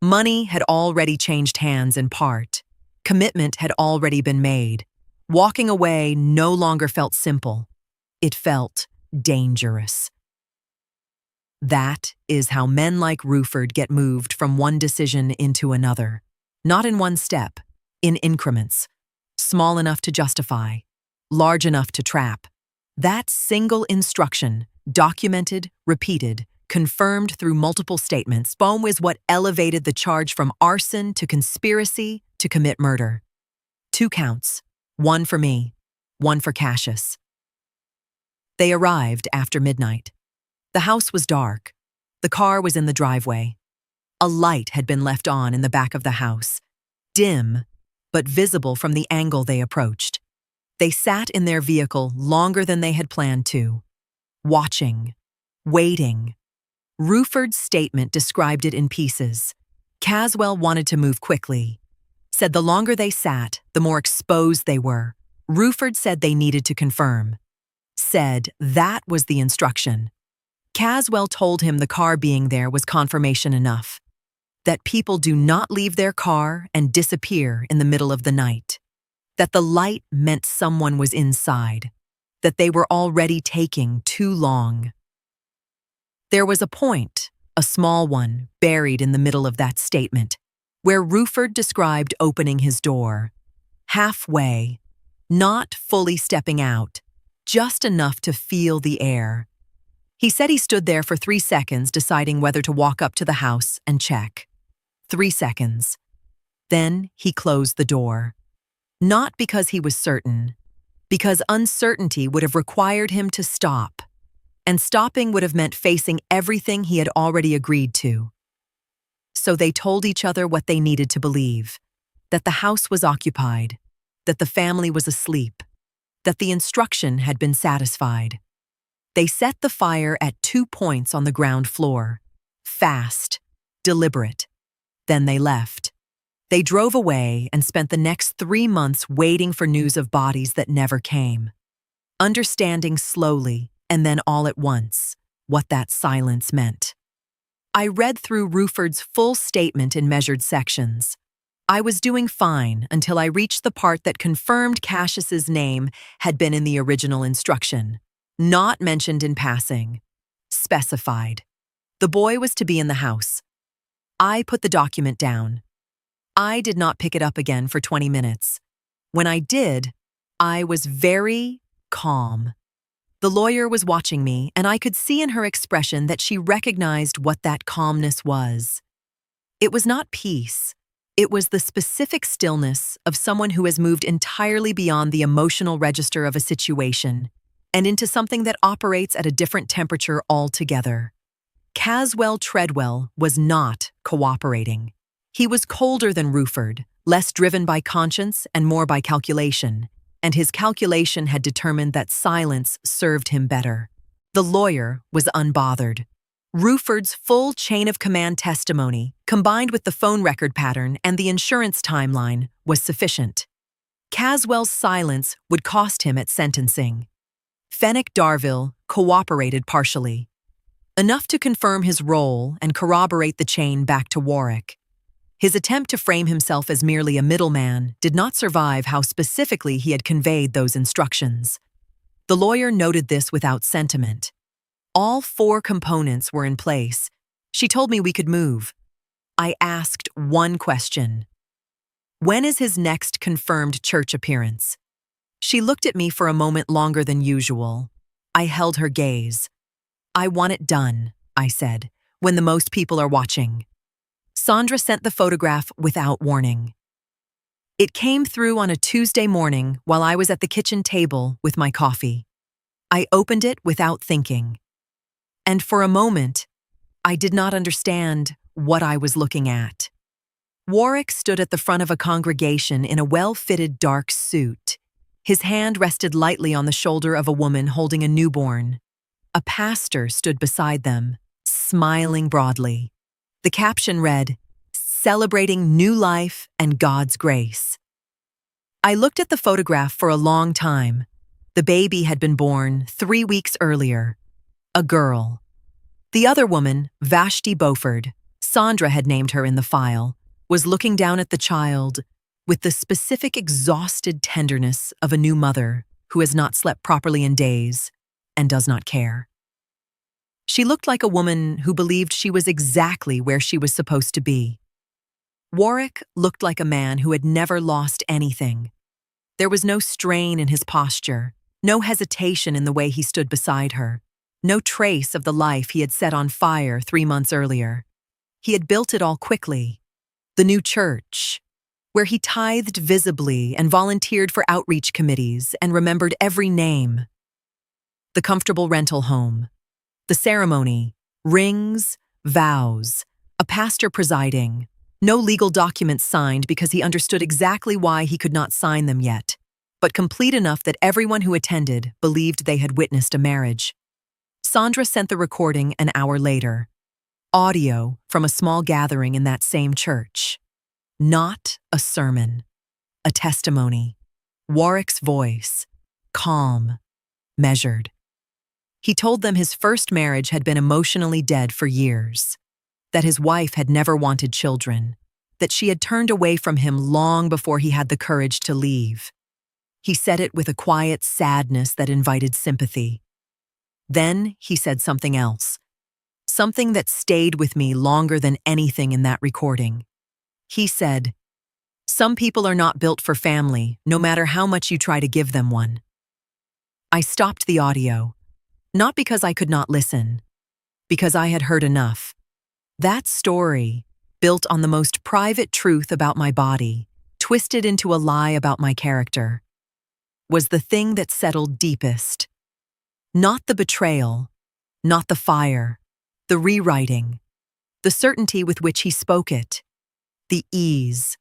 S1: Money had already changed hands in part. Commitment had already been made. Walking away no longer felt simple. It felt dangerous. That is how men like Ruford get moved from one decision into another. Not in one step, in increments. Small enough to justify, large enough to trap. That single instruction, documented, repeated, confirmed through multiple statements, is what elevated the charge from arson to conspiracy to commit murder. 2 counts, one for me, one for Cassius. They arrived after midnight. The house was dark. The car was in the driveway. A light had been left on in the back of the house, dim, but visible from the angle they approached. They sat in their vehicle longer than they had planned to, watching, waiting. Ruford's statement described it in pieces. Caswell wanted to move quickly. Said the longer they sat, the more exposed they were. Ruford said they needed to confirm. Said that was the instruction. Caswell told him the car being there was confirmation enough. That people do not leave their car and disappear in the middle of the night. That the light meant someone was inside. That they were already taking too long. There was a point, a small one, buried in the middle of that statement, where Ruford described opening his door. Halfway, not fully stepping out, just enough to feel the air. He said he stood there for 3 seconds deciding whether to walk up to the house and check. 3 seconds. Then he closed the door. Not because he was certain, because uncertainty would have required him to stop, and stopping would have meant facing everything he had already agreed to. So they told each other what they needed to believe, that the house was occupied, that the family was asleep, that the instruction had been satisfied. They set the fire at 2 points on the ground floor. Fast, deliberate. Then they left. They drove away and spent the next 3 months waiting for news of bodies that never came. Understanding slowly, and then all at once, what that silence meant. I read through Ruford's full statement in measured sections. I was doing fine until I reached the part that confirmed Cassius's name had been in the original instruction. Not mentioned in passing. Specified. The boy was to be in the house. I put the document down. I did not pick it up again for 20 minutes. When I did, I was very calm. The lawyer was watching me, and I could see in her expression that she recognized what that calmness was. It was not peace. It was the specific stillness of someone who has moved entirely beyond the emotional register of a situation and into something that operates at a different temperature altogether. Caswell Treadwell was not cooperating. He was colder than Ruford, less driven by conscience and more by calculation, and his calculation had determined that silence served him better. The lawyer was unbothered. Ruford's full chain of command testimony, combined with the phone record pattern and the insurance timeline, was sufficient. Caswell's silence would cost him at sentencing. Fenwick Darville cooperated partially. Enough to confirm his role and corroborate the chain back to Warwick. His attempt to frame himself as merely a middleman did not survive how specifically he had conveyed those instructions. The lawyer noted this without sentiment. All 4 components were in place. She told me we could move. I asked one question. When is his next confirmed church appearance? She looked at me for a moment longer than usual. I held her gaze. I want it done, I said, when the most people are watching. Sandra sent the photograph without warning. It came through on a Tuesday morning while I was at the kitchen table with my coffee. I opened it without thinking. And for a moment, I did not understand what I was looking at. Warwick stood at the front of a congregation in a well-fitted dark suit. His hand rested lightly on the shoulder of a woman holding a newborn. A pastor stood beside them, smiling broadly. The caption read, "Celebrating new life and God's grace." I looked at the photograph for a long time. The baby had been born 3 weeks earlier. A girl. The other woman, Vashti Beauford, Sandra had named her in the file, was looking down at the child with the specific exhausted tenderness of a new mother who has not slept properly in days and does not care. She looked like a woman who believed she was exactly where she was supposed to be. Warwick looked like a man who had never lost anything. There was no strain in his posture, no hesitation in the way he stood beside her, no trace of the life he had set on fire 3 months earlier. He had built it all quickly. The new church, where he tithed visibly and volunteered for outreach committees and remembered every name. The comfortable rental home. The ceremony, rings, vows, a pastor presiding, no legal documents signed because he understood exactly why he could not sign them yet, but complete enough that everyone who attended believed they had witnessed a marriage. Sandra sent the recording an hour later. Audio from a small gathering in that same church. Not a sermon, a testimony. Warwick's voice, calm, measured. He told them his first marriage had been emotionally dead for years, that his wife had never wanted children, that she had turned away from him long before he had the courage to leave. He said it with a quiet sadness that invited sympathy. Then he said something else, something that stayed with me longer than anything in that recording. He said, "Some people are not built for family, no matter how much you try to give them one." I stopped the audio. Not because I could not listen, because I had heard enough. That story, built on the most private truth about my body, twisted into a lie about my character, was the thing that settled deepest. Not the betrayal, not the fire, the rewriting, the certainty with which he spoke it, the ease.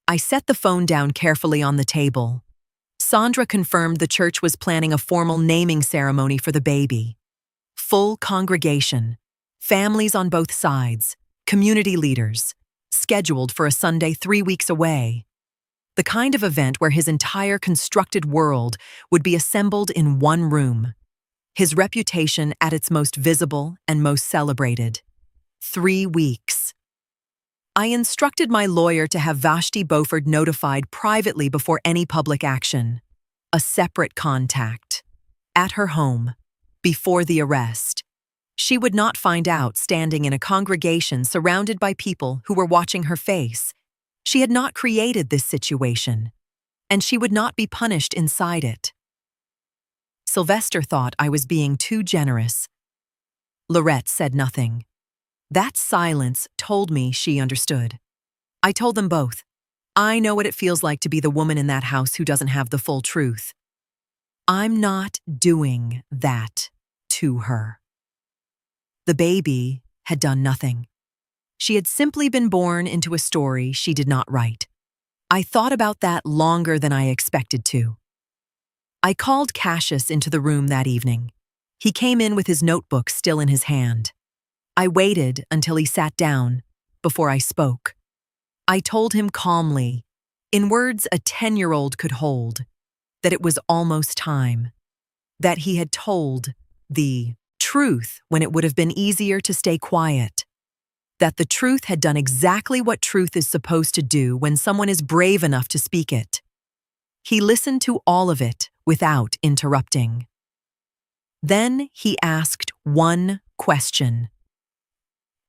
S1: I set the phone down carefully on the table. Sandra confirmed the church was planning a formal naming ceremony for the baby. Full congregation, families on both sides, community leaders, scheduled for a Sunday 3 weeks away. The kind of event where his entire constructed world would be assembled in one room. His reputation at its most visible and most celebrated. 3 weeks. I instructed my lawyer to have Vashti Beauford notified privately before any public action. A separate contact. At her home. Before the arrest. She would not find out standing in a congregation surrounded by people who were watching her face. She had not created this situation. And she would not be punished inside it. Sylvester thought I was being too generous. Lorette said nothing. That silence told me she understood. I told them both. I know what it feels like to be the woman in that house who doesn't have the full truth. I'm not doing that to her. The baby had done nothing. She had simply been born into a story she did not write. I thought about that longer than I expected to. I called Cassius into the room that evening. He came in with his notebook still in his hand. I waited until he sat down before I spoke. I told him calmly, in words a 10-year-old could hold, that it was almost time, that he had told the truth when it would have been easier to stay quiet. that the truth had done exactly what truth is supposed to do when someone is brave enough to speak it. He listened to all of it without interrupting. Then he asked one question.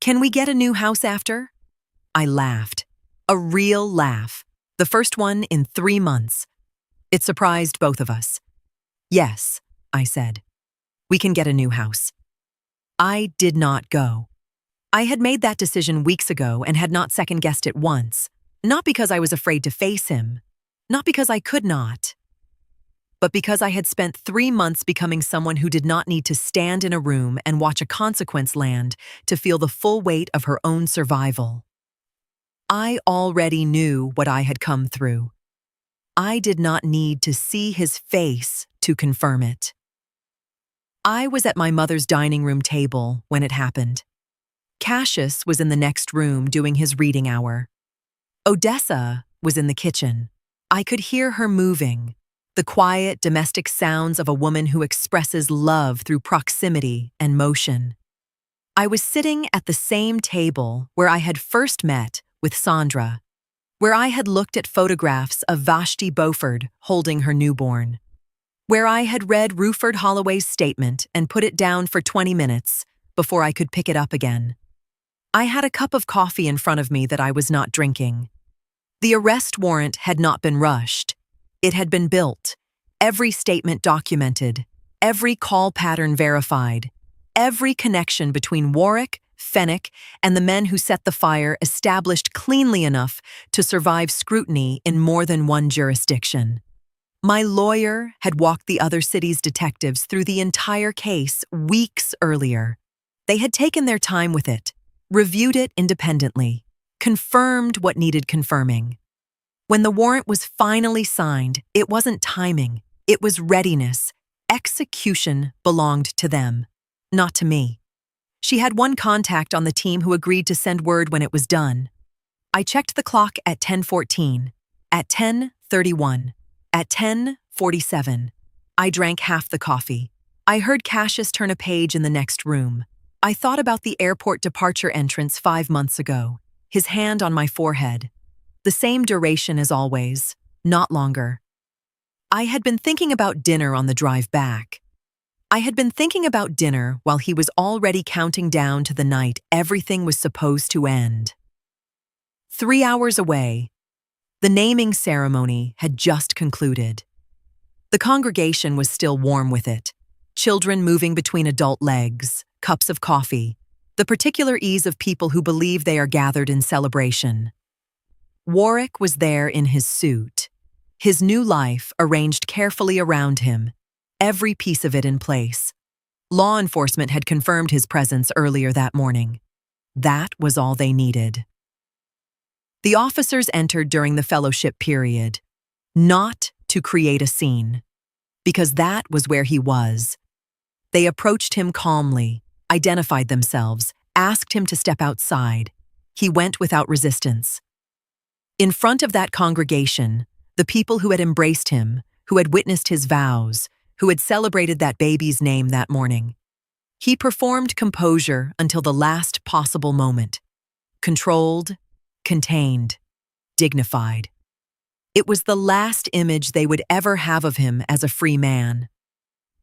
S1: "Can we get a new house after?" I laughed. A real laugh. The first one in 3 months. It surprised both of us. "Yes," I said. "We can get a new house." I did not go. I had made that decision weeks ago and had not second-guessed it once, not because I was afraid to face him, not because I could not, but because I had spent 3 months becoming someone who did not need to stand in a room and watch a consequence land to feel the full weight of her own survival. I already knew what I had come through. I did not need to see his face to confirm it. I was at my mother's dining room table when it happened. Cassius was in the next room doing his reading hour. Odessa was in the kitchen. I could hear her moving, the quiet domestic sounds of a woman who expresses love through proximity and motion. I was sitting at the same table where I had first met with Sandra, where I had looked at photographs of Vashti Beauford holding her newborn, where I had read Ruford Holloway's statement and put it down for 20 minutes before I could pick it up again. I had a cup of coffee in front of me that I was not drinking. The arrest warrant had not been rushed. It had been built, every statement documented, every call pattern verified, every connection between Warwick, Fenwick, and the men who set the fire established cleanly enough to survive scrutiny in more than one jurisdiction. My lawyer had walked the other city's detectives through the entire case weeks earlier. They had taken their time with it, reviewed it independently, confirmed what needed confirming. When the warrant was finally signed, it wasn't timing, it was readiness. Execution belonged to them, not to me. She had one contact on the team who agreed to send word when it was done. I checked the clock at 10:14, at 10:31, at 10:47. I drank half the coffee. I heard Cassius turn a page in the next room. I thought about the airport departure entrance 5 months ago, his hand on my forehead. The same duration as always, not longer. I had been thinking about dinner on the drive back. I had been thinking about dinner while he was already counting down to the night everything was supposed to end. 3 hours away, the naming ceremony had just concluded. The congregation was still warm with it, children moving between adult legs, cups of coffee, the particular ease of people who believe they are gathered in celebration. Warwick was there in his suit, his new life arranged carefully around him, every piece of it in place. Law enforcement had confirmed his presence earlier that morning. That was all they needed. The officers entered during the fellowship period, not to create a scene, because that was where he was. They approached him calmly, identified themselves, asked him to step outside. He went without resistance. In front of that congregation, the people who had embraced him, who had witnessed his vows, who had celebrated that baby's name that morning, he performed composure until the last possible moment. Controlled, contained, dignified. It was the last image they would ever have of him as a free man.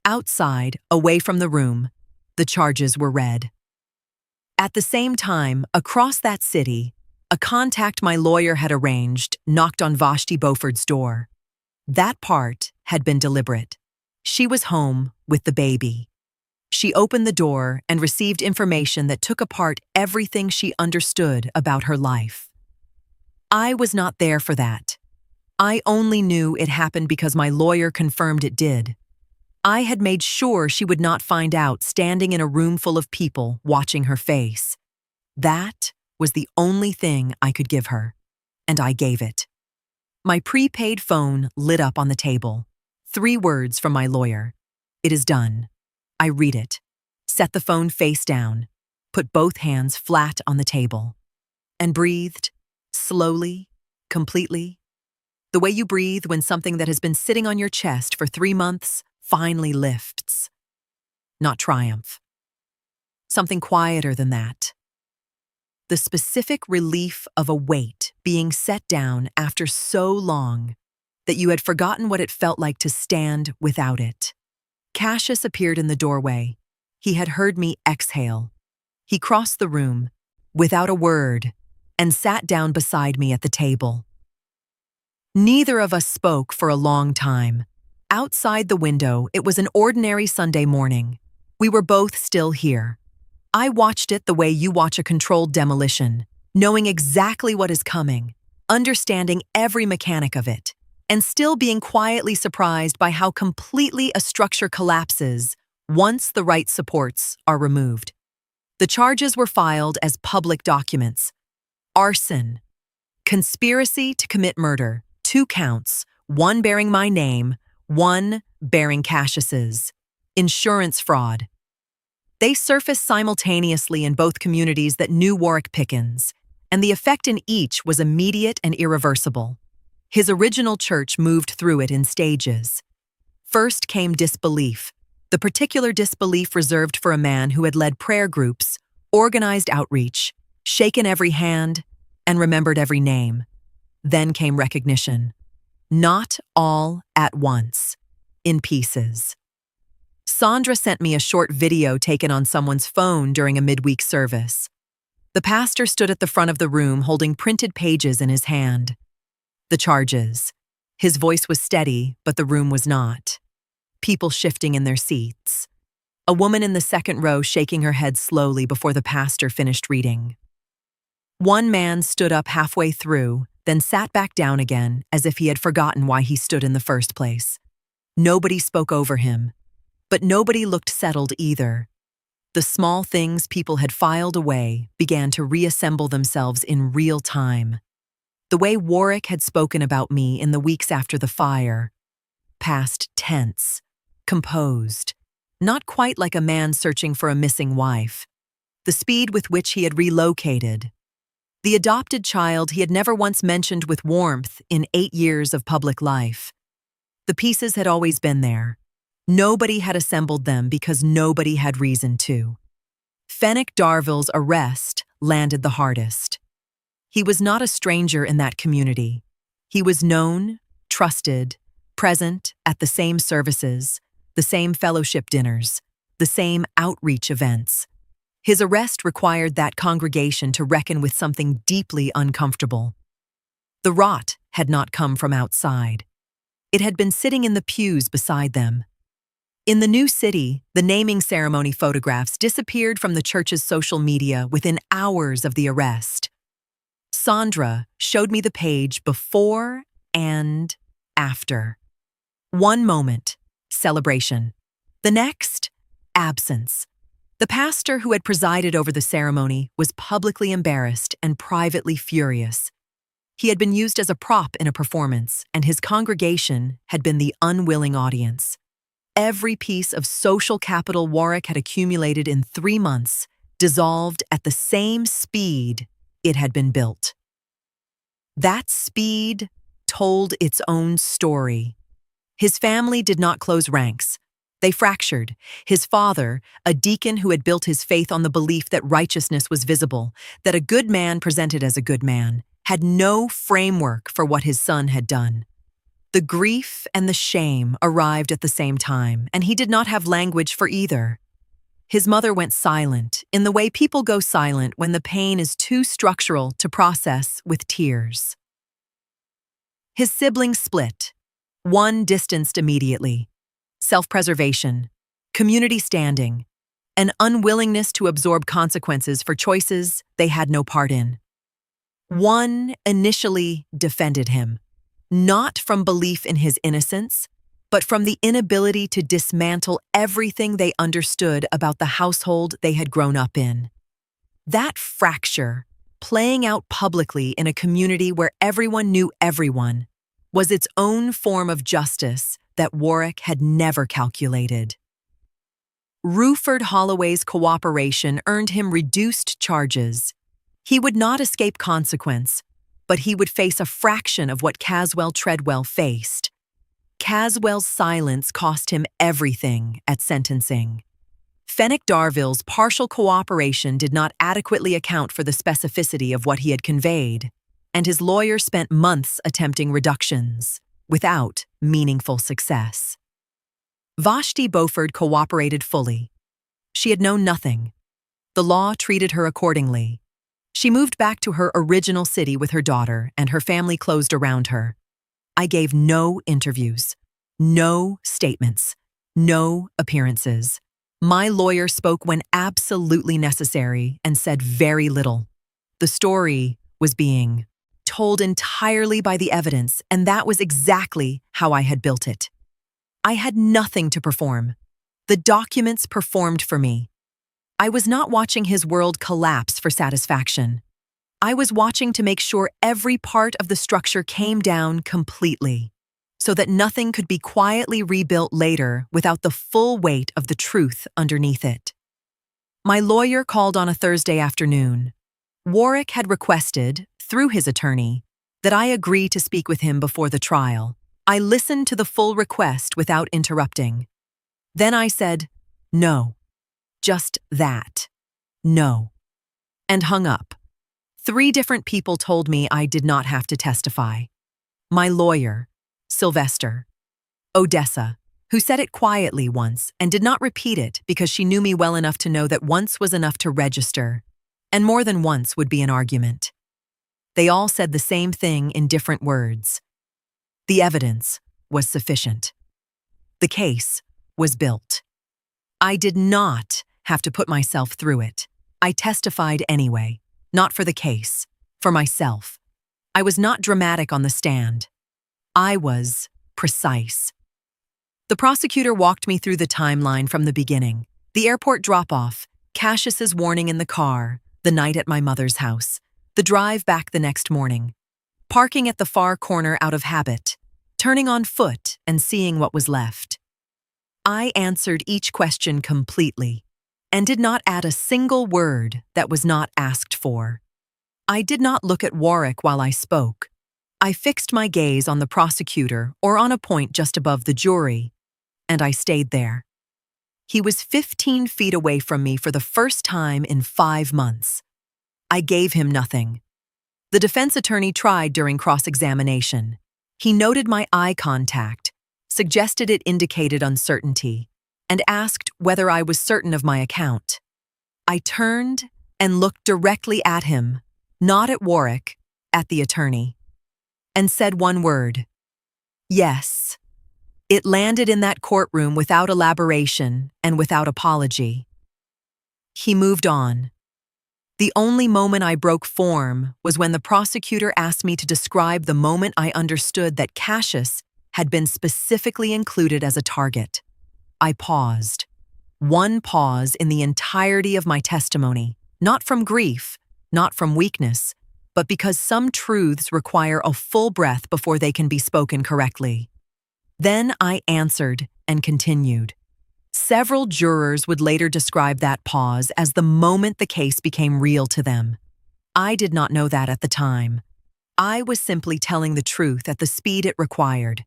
S1: Outside, away from the room, the charges were read. At the same time, across that city, a contact my lawyer had arranged knocked on Vashti Beauford's door. That part had been deliberate. She was home with the baby. She opened the door and received information that took apart everything she understood about her life. I was not there for that. I only knew it happened because my lawyer confirmed it did. I had made sure she would not find out standing in a room full of people watching her face. That was the only thing I could give her, and I gave it. My prepaid phone lit up on the table. 3 words from my lawyer. It is done. I read it, set the phone face down, put both hands flat on the table, and breathed, slowly, completely. The way you breathe when something that has been sitting on your chest for 3 months finally lifts. Not triumph. Something quieter than that. the specific relief of a weight being set down after so long that you had forgotten what it felt like to stand without it. Cassius appeared in the doorway. He had heard me exhale. He crossed the room, without a word, and sat down beside me at the table. Neither of us spoke for a long time. Outside the window, it was an ordinary Sunday morning. We were both still here. I watched it the way you watch a controlled demolition, knowing exactly what is coming, understanding every mechanic of it, and still being quietly surprised by how completely a structure collapses once the right supports are removed. The charges were filed as public documents. Arson, conspiracy to commit murder, 2 counts, 1 bearing my name, 1 bearing Cassius's. Insurance fraud. They surfaced simultaneously in both communities that knew Warwick Pickens, and the effect in each was immediate and irreversible. His original church moved through it in stages. First came disbelief, the particular disbelief reserved for a man who had led prayer groups, organized outreach, shaken every hand, and remembered every name. Then came recognition. Not all at once, in pieces. Sandra sent me a short video taken on someone's phone during a midweek service. The pastor stood at the front of the room holding printed pages in his hand. The charges. His voice was steady, but the room was not. People shifting in their seats. A woman in the second row shaking her head slowly before the pastor finished reading. One man stood up halfway through, then sat back down again as if he had forgotten why he stood in the first place. Nobody spoke over him, but nobody looked settled either. The small things people had filed away began to reassemble themselves in real time. The way Warwick had spoken about me in the weeks after the fire. Past tense, composed, not quite like a man searching for a missing wife. The speed with which he had relocated. The adopted child he had never once mentioned with warmth in 8 years of public life. The pieces had always been there. Nobody had assembled them because nobody had reason to. Fenwick Darville's arrest landed the hardest. He was not a stranger in that community. He was known, trusted, present at the same services, the same fellowship dinners, the same outreach events. His arrest required that congregation to reckon with something deeply uncomfortable. The rot had not come from outside. It had been sitting in the pews beside them. In the new city, the naming ceremony photographs disappeared from the church's social media within hours of the arrest. Sandra showed me the page before and after. One moment, celebration. The next, absence. The pastor who had presided over the ceremony was publicly embarrassed and privately furious. He had been used as a prop in a performance, and his congregation had been the unwilling audience. Every piece of social capital Warwick had accumulated in 3 months dissolved at the same speed it had been built. That speed told its own story. His family did not close ranks. They fractured. His father, a deacon who had built his faith on the belief that righteousness was visible, that a good man presented as a good man, had no framework for what his son had done. The grief and the shame arrived at the same time, and he did not have language for either. His mother went silent, in the way people go silent when the pain is too structural to process with tears. His siblings split. One distanced immediately. Self-preservation, community standing, an unwillingness to absorb consequences for choices they had no part in. One initially defended him, not from belief in his innocence, but from the inability to dismantle everything they understood about the household they had grown up in. That fracture, playing out publicly in a community where everyone knew everyone, was its own form of justice that Warwick had never calculated. Ruford Holloway's cooperation earned him reduced charges. He would not escape consequence, but he would face a fraction of what Caswell Treadwell faced. Caswell's silence cost him everything at sentencing. Fenwick Darville's partial cooperation did not adequately account for the specificity of what he had conveyed, and his lawyer spent months attempting reductions, without meaningful success. Vashti Beauford cooperated fully. She had known nothing. The law treated her accordingly. She moved back to her original city with her daughter, and her family closed around her. I gave no interviews, no statements, no appearances. My lawyer spoke when absolutely necessary and said very little. The story was being told entirely by the evidence, and that was exactly how I had built it. I had nothing to perform. The documents performed for me. I was not watching his world collapse for satisfaction. I was watching to make sure every part of the structure came down completely, so that nothing could be quietly rebuilt later without the full weight of the truth underneath it. My lawyer called on a Thursday afternoon. Warwick had requested, through his attorney, that I agree to speak with him before the trial. I listened to the full request without interrupting. Then I said, no. Just that. No. And hung up. 3 different people told me I did not have to testify. My lawyer, Sylvester, Odessa, who said it quietly once and did not repeat it because she knew me well enough to know that once was enough to register, and more than once would be an argument. They all said the same thing in different words. The evidence was sufficient. The case was built. I did not have to put myself through it. I testified anyway, not for the case, for myself. I was not dramatic on the stand. I was precise. The prosecutor walked me through the timeline from the beginning. The airport drop-off, Cassius's warning in the car, the night at my mother's house, the drive back the next morning, parking at the far corner out of habit, turning on foot and seeing what was left. I answered each question completely and did not add a single word that was not asked for. I did not look at Warwick while I spoke. I fixed my gaze on the prosecutor or on a point just above the jury, and I stayed there. He was 15 feet away from me for the first time in 5 months. I gave him nothing. The defense attorney tried during cross-examination. He noted my eye contact, suggested it indicated uncertainty, and asked whether I was certain of my account. I turned and looked directly at him, not at Warwick, at the attorney, and said one word. Yes. It landed in that courtroom without elaboration and without apology. He moved on. The only moment I broke form was when the prosecutor asked me to describe the moment I understood that Cassius had been specifically included as a target. I paused. One pause in the entirety of my testimony, not from grief, not from weakness, but because some truths require a full breath before they can be spoken correctly. Then I answered and continued. Several jurors would later describe that pause as the moment the case became real to them. I did not know that at the time. I was simply telling the truth at the speed it required.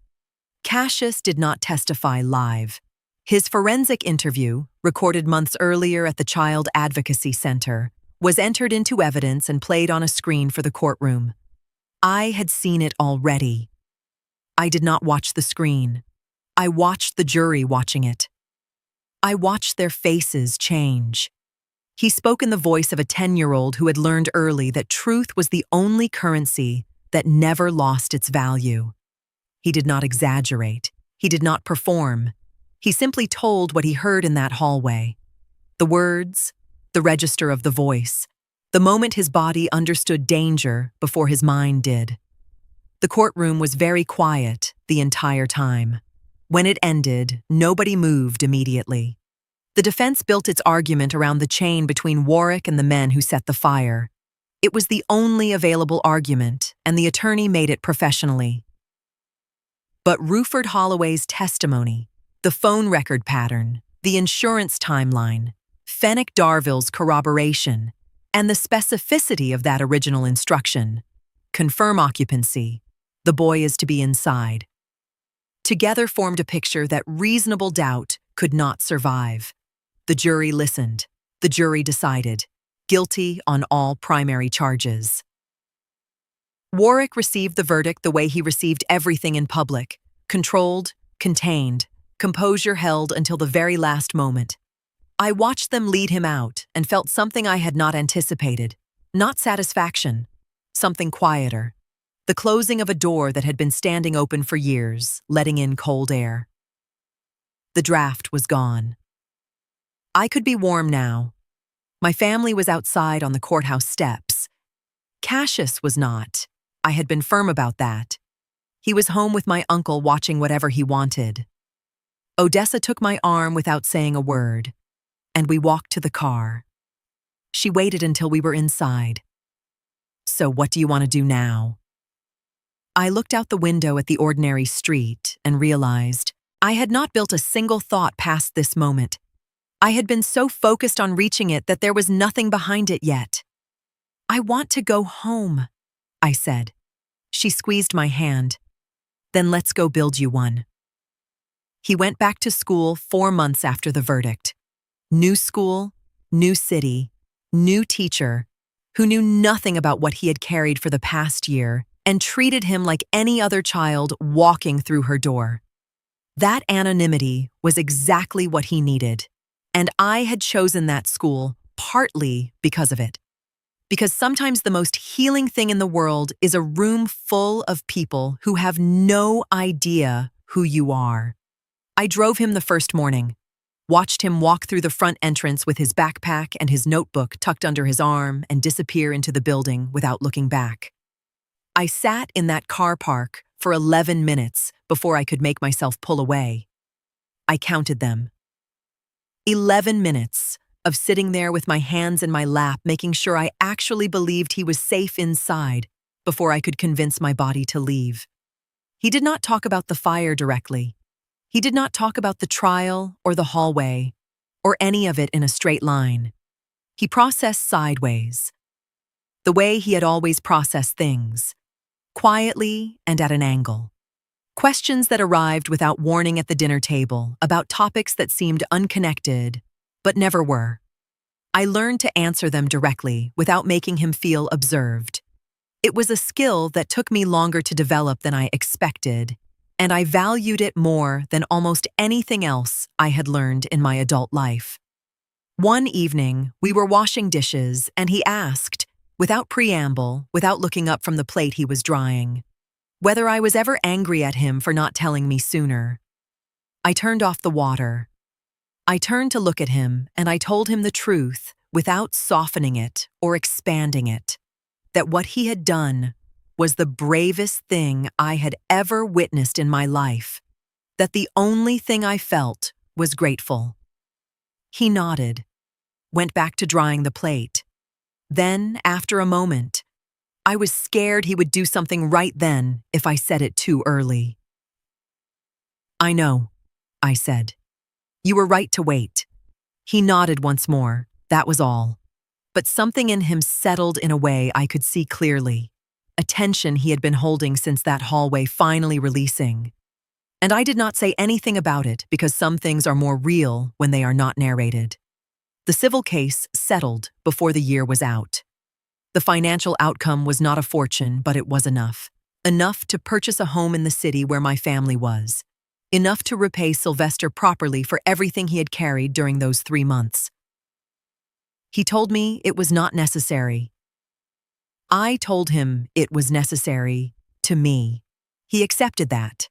S1: Cassius did not testify live. His forensic interview, recorded months earlier at the Child Advocacy Center, was entered into evidence and played on a screen for the courtroom. I had seen it already. I did not watch the screen. I watched the jury watching it. I watched their faces change. He spoke in the voice of a 10-year-old who had learned early that truth was the only currency that never lost its value. He did not exaggerate. He did not perform. He simply told what he heard in that hallway. The words, the register of the voice, the moment his body understood danger before his mind did. The courtroom was very quiet the entire time. When it ended, nobody moved immediately. The defense built its argument around the chain between Warwick and the men who set the fire. It was the only available argument, and the attorney made it professionally. But Ruford Holloway's testimony, the phone record pattern, the insurance timeline, Fenwick Darville's corroboration, and the specificity of that original instruction, confirm occupancy, the boy is to be inside, together formed a picture that reasonable doubt could not survive. The jury listened. The jury decided. Guilty on all primary charges. Warwick received the verdict the way he received everything in public. Controlled, contained, composure held until the very last moment. I watched them lead him out and felt something I had not anticipated. Not satisfaction. Something quieter. The closing of a door that had been standing open for years, letting in cold air. The draft was gone. I could be warm now. My family was outside on the courthouse steps. Cassius was not. I had been firm about that. He was home with my uncle watching whatever he wanted. Odessa took my arm without saying a word, and we walked to the car. She waited until we were inside. So what do you want to do now? I looked out the window at the ordinary street and realized I had not built a single thought past this moment. I had been so focused on reaching it that there was nothing behind it yet. I want to go home, I said. She squeezed my hand. Then let's go build you one. He went back to school 4 months after the verdict. New school, new city, new teacher, who knew nothing about what he had carried for the past year and treated him like any other child walking through her door. That anonymity was exactly what he needed, and I had chosen that school partly because of it. Because sometimes the most healing thing in the world is a room full of people who have no idea who you are. I drove him the first morning, watched him walk through the front entrance with his backpack and his notebook tucked under his arm and disappear into the building without looking back. I sat in that car park for 11 minutes before I could make myself pull away. I counted them. 11 minutes of sitting there with my hands in my lap, making sure I actually believed he was safe inside before I could convince my body to leave. He did not talk about the fire directly. He did not talk about the trial or the hallway or any of it in a straight line. He processed sideways, the way he had always processed things, quietly and at an angle. Questions that arrived without warning at the dinner table about topics that seemed unconnected, but never were. I learned to answer them directly without making him feel observed. It was a skill that took me longer to develop than I expected, and I valued it more than almost anything else I had learned in my adult life. One evening, we were washing dishes, and he asked, without preamble, without looking up from the plate he was drying, whether I was ever angry at him for not telling me sooner. I turned off the water. I turned to look at him, and I told him the truth without softening it or expanding it, that what he had done was the bravest thing I had ever witnessed in my life, that the only thing I felt was grateful. He nodded, went back to drying the plate. Then, after a moment, I was scared he would do something right then if I said it too early. I know, I said. You were right to wait. He nodded once more, that was all. But something in him settled in a way I could see clearly, a tension he had been holding since that hallway finally releasing. And I did not say anything about it because some things are more real when they are not narrated. The civil case settled before the year was out. The financial outcome was not a fortune, but it was enough. Enough to purchase a home in the city where my family was. Enough to repay Sylvester properly for everything he had carried during those 3 months. He told me it was not necessary. I told him it was necessary to me. He accepted that.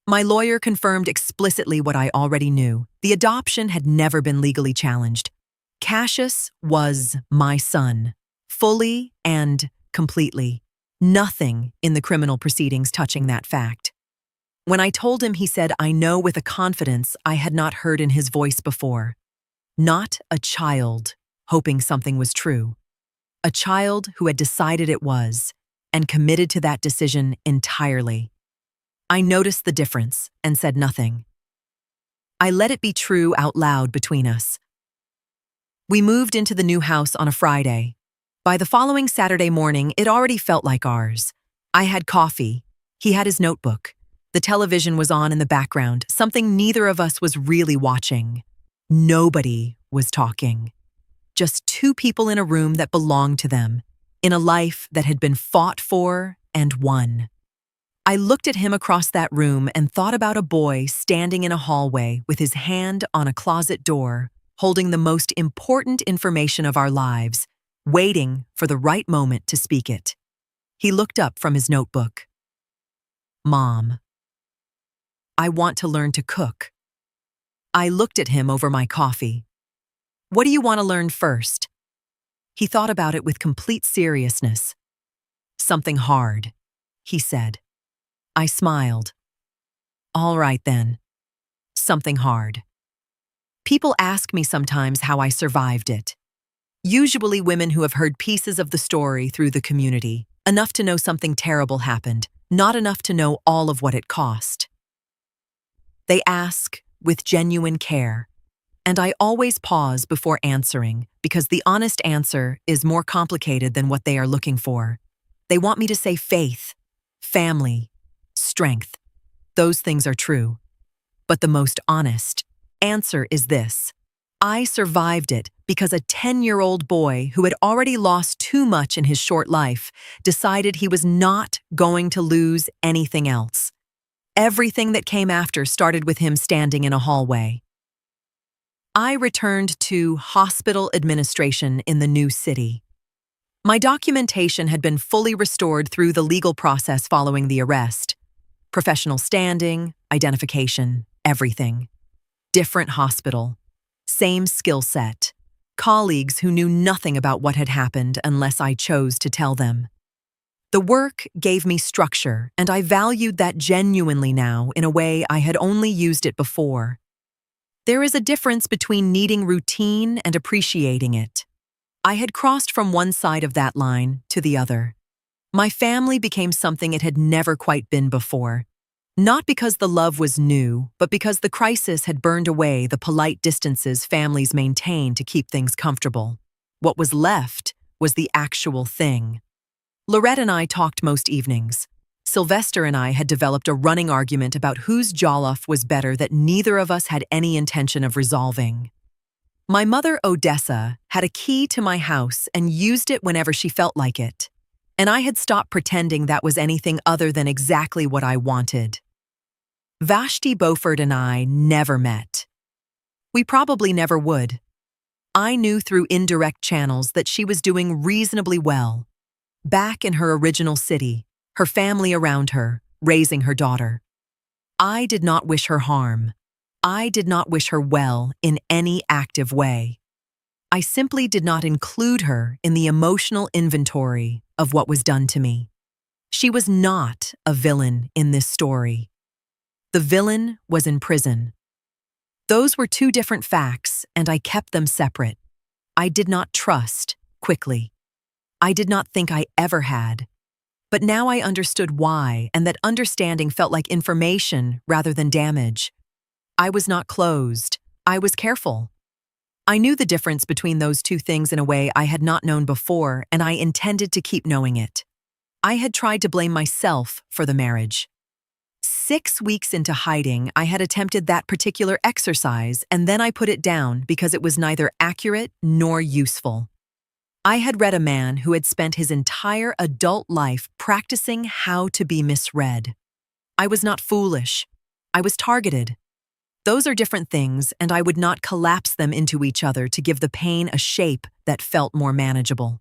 S1: My lawyer confirmed explicitly what I already knew. The adoption had never been legally challenged. Cassius was my son, fully and completely. Nothing in the criminal proceedings touching that fact. When I told him, he said, I know with a confidence I had not heard in his voice before. Not a child hoping something was true. A child who had decided it was and committed to that decision entirely. I noticed the difference and said nothing. I let it be true out loud between us. We moved into the new house on a Friday. By the following Saturday morning, it already felt like ours. I had coffee. He had his notebook. The television was on in the background, something neither of us was really watching. Nobody was talking. Just two people in a room that belonged to them, in a life that had been fought for and won. I looked at him across that room and thought about a boy standing in a hallway with his hand on a closet door, holding the most important information of our lives, waiting for the right moment to speak it. He looked up from his notebook. Mom, I want to learn to cook. I looked at him over my coffee. What do you want to learn first? He thought about it with complete seriousness. Something hard, he said. I smiled. All right then. Something hard. People ask me sometimes how I survived it. Usually women who have heard pieces of the story through the community, enough to know something terrible happened, not enough to know all of what it cost. They ask with genuine care, and I always pause before answering because the honest answer is more complicated than what they are looking for. They want me to say faith, family, strength. Those things are true. But the most honest answer is this. I survived it because a 10-year-old boy who had already lost too much in his short life decided he was not going to lose anything else. Everything that came after started with him standing in a hallway. I returned to hospital administration in the new city. My documentation had been fully restored through the legal process following the arrest. Professional standing, identification, everything. Different hospital. Same skill set. Colleagues who knew nothing about what had happened unless I chose to tell them. The work gave me structure, and I valued that genuinely now in a way I had only used it before. There is a difference between needing routine and appreciating it. I had crossed from one side of that line to the other. My family became something it had never quite been before. Not because the love was new, but because the crisis had burned away the polite distances families maintain to keep things comfortable. What was left was the actual thing. Lorette and I talked most evenings. Sylvester and I had developed a running argument about whose jollof was better that neither of us had any intention of resolving. My mother, Odessa, had a key to my house and used it whenever she felt like it. And I had stopped pretending that was anything other than exactly what I wanted. Vashti Beaufort and I never met. We probably never would. I knew through indirect channels that she was doing reasonably well. Back in her original city, her family around her, raising her daughter. I did not wish her harm. I did not wish her well in any active way. I simply did not include her in the emotional inventory of what was done to me. She was not a villain in this story. The villain was in prison. Those were two different facts, and I kept them separate. I did not trust quickly. I did not think I ever had. But now I understood why, and that understanding felt like information rather than damage. I was not closed. I was careful. I knew the difference between those two things in a way I had not known before, and I intended to keep knowing it. I had tried to blame myself for the marriage. 6 weeks into hiding, I had attempted that particular exercise, and then I put it down because it was neither accurate nor useful. I had read a man who had spent his entire adult life practicing how to be misread. I was not foolish. I was targeted. Those are different things, and I would not collapse them into each other to give the pain a shape that felt more manageable.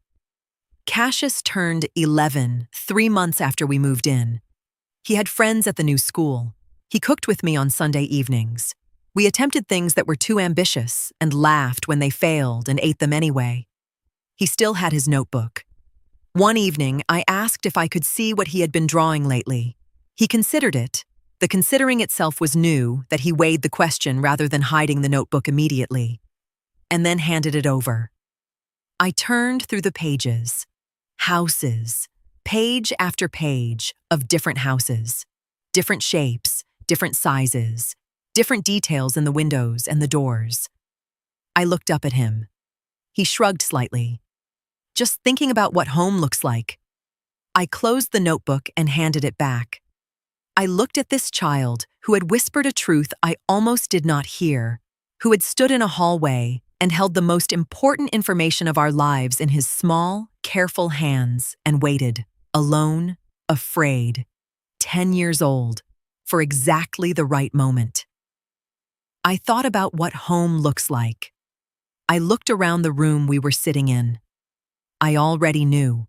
S1: Cassius turned 11 3 months after we moved in. He had friends at the new school. He cooked with me on Sunday evenings. We attempted things that were too ambitious and laughed when they failed and ate them anyway. He still had his notebook. One evening, I asked if I could see what he had been drawing lately. He considered it. The considering itself was new, that he weighed the question rather than hiding the notebook immediately, and then handed it over. I turned through the pages. Houses. Page after page of different houses. Different shapes, different sizes, different details in the windows and the doors. I looked up at him. He shrugged slightly. Just thinking about what home looks like. I closed the notebook and handed it back. I looked at this child who had whispered a truth I almost did not hear, who had stood in a hallway and held the most important information of our lives in his small, careful hands and waited, alone, afraid, 10 years old, for exactly the right moment. I thought about what home looks like. I looked around the room we were sitting in. I already knew.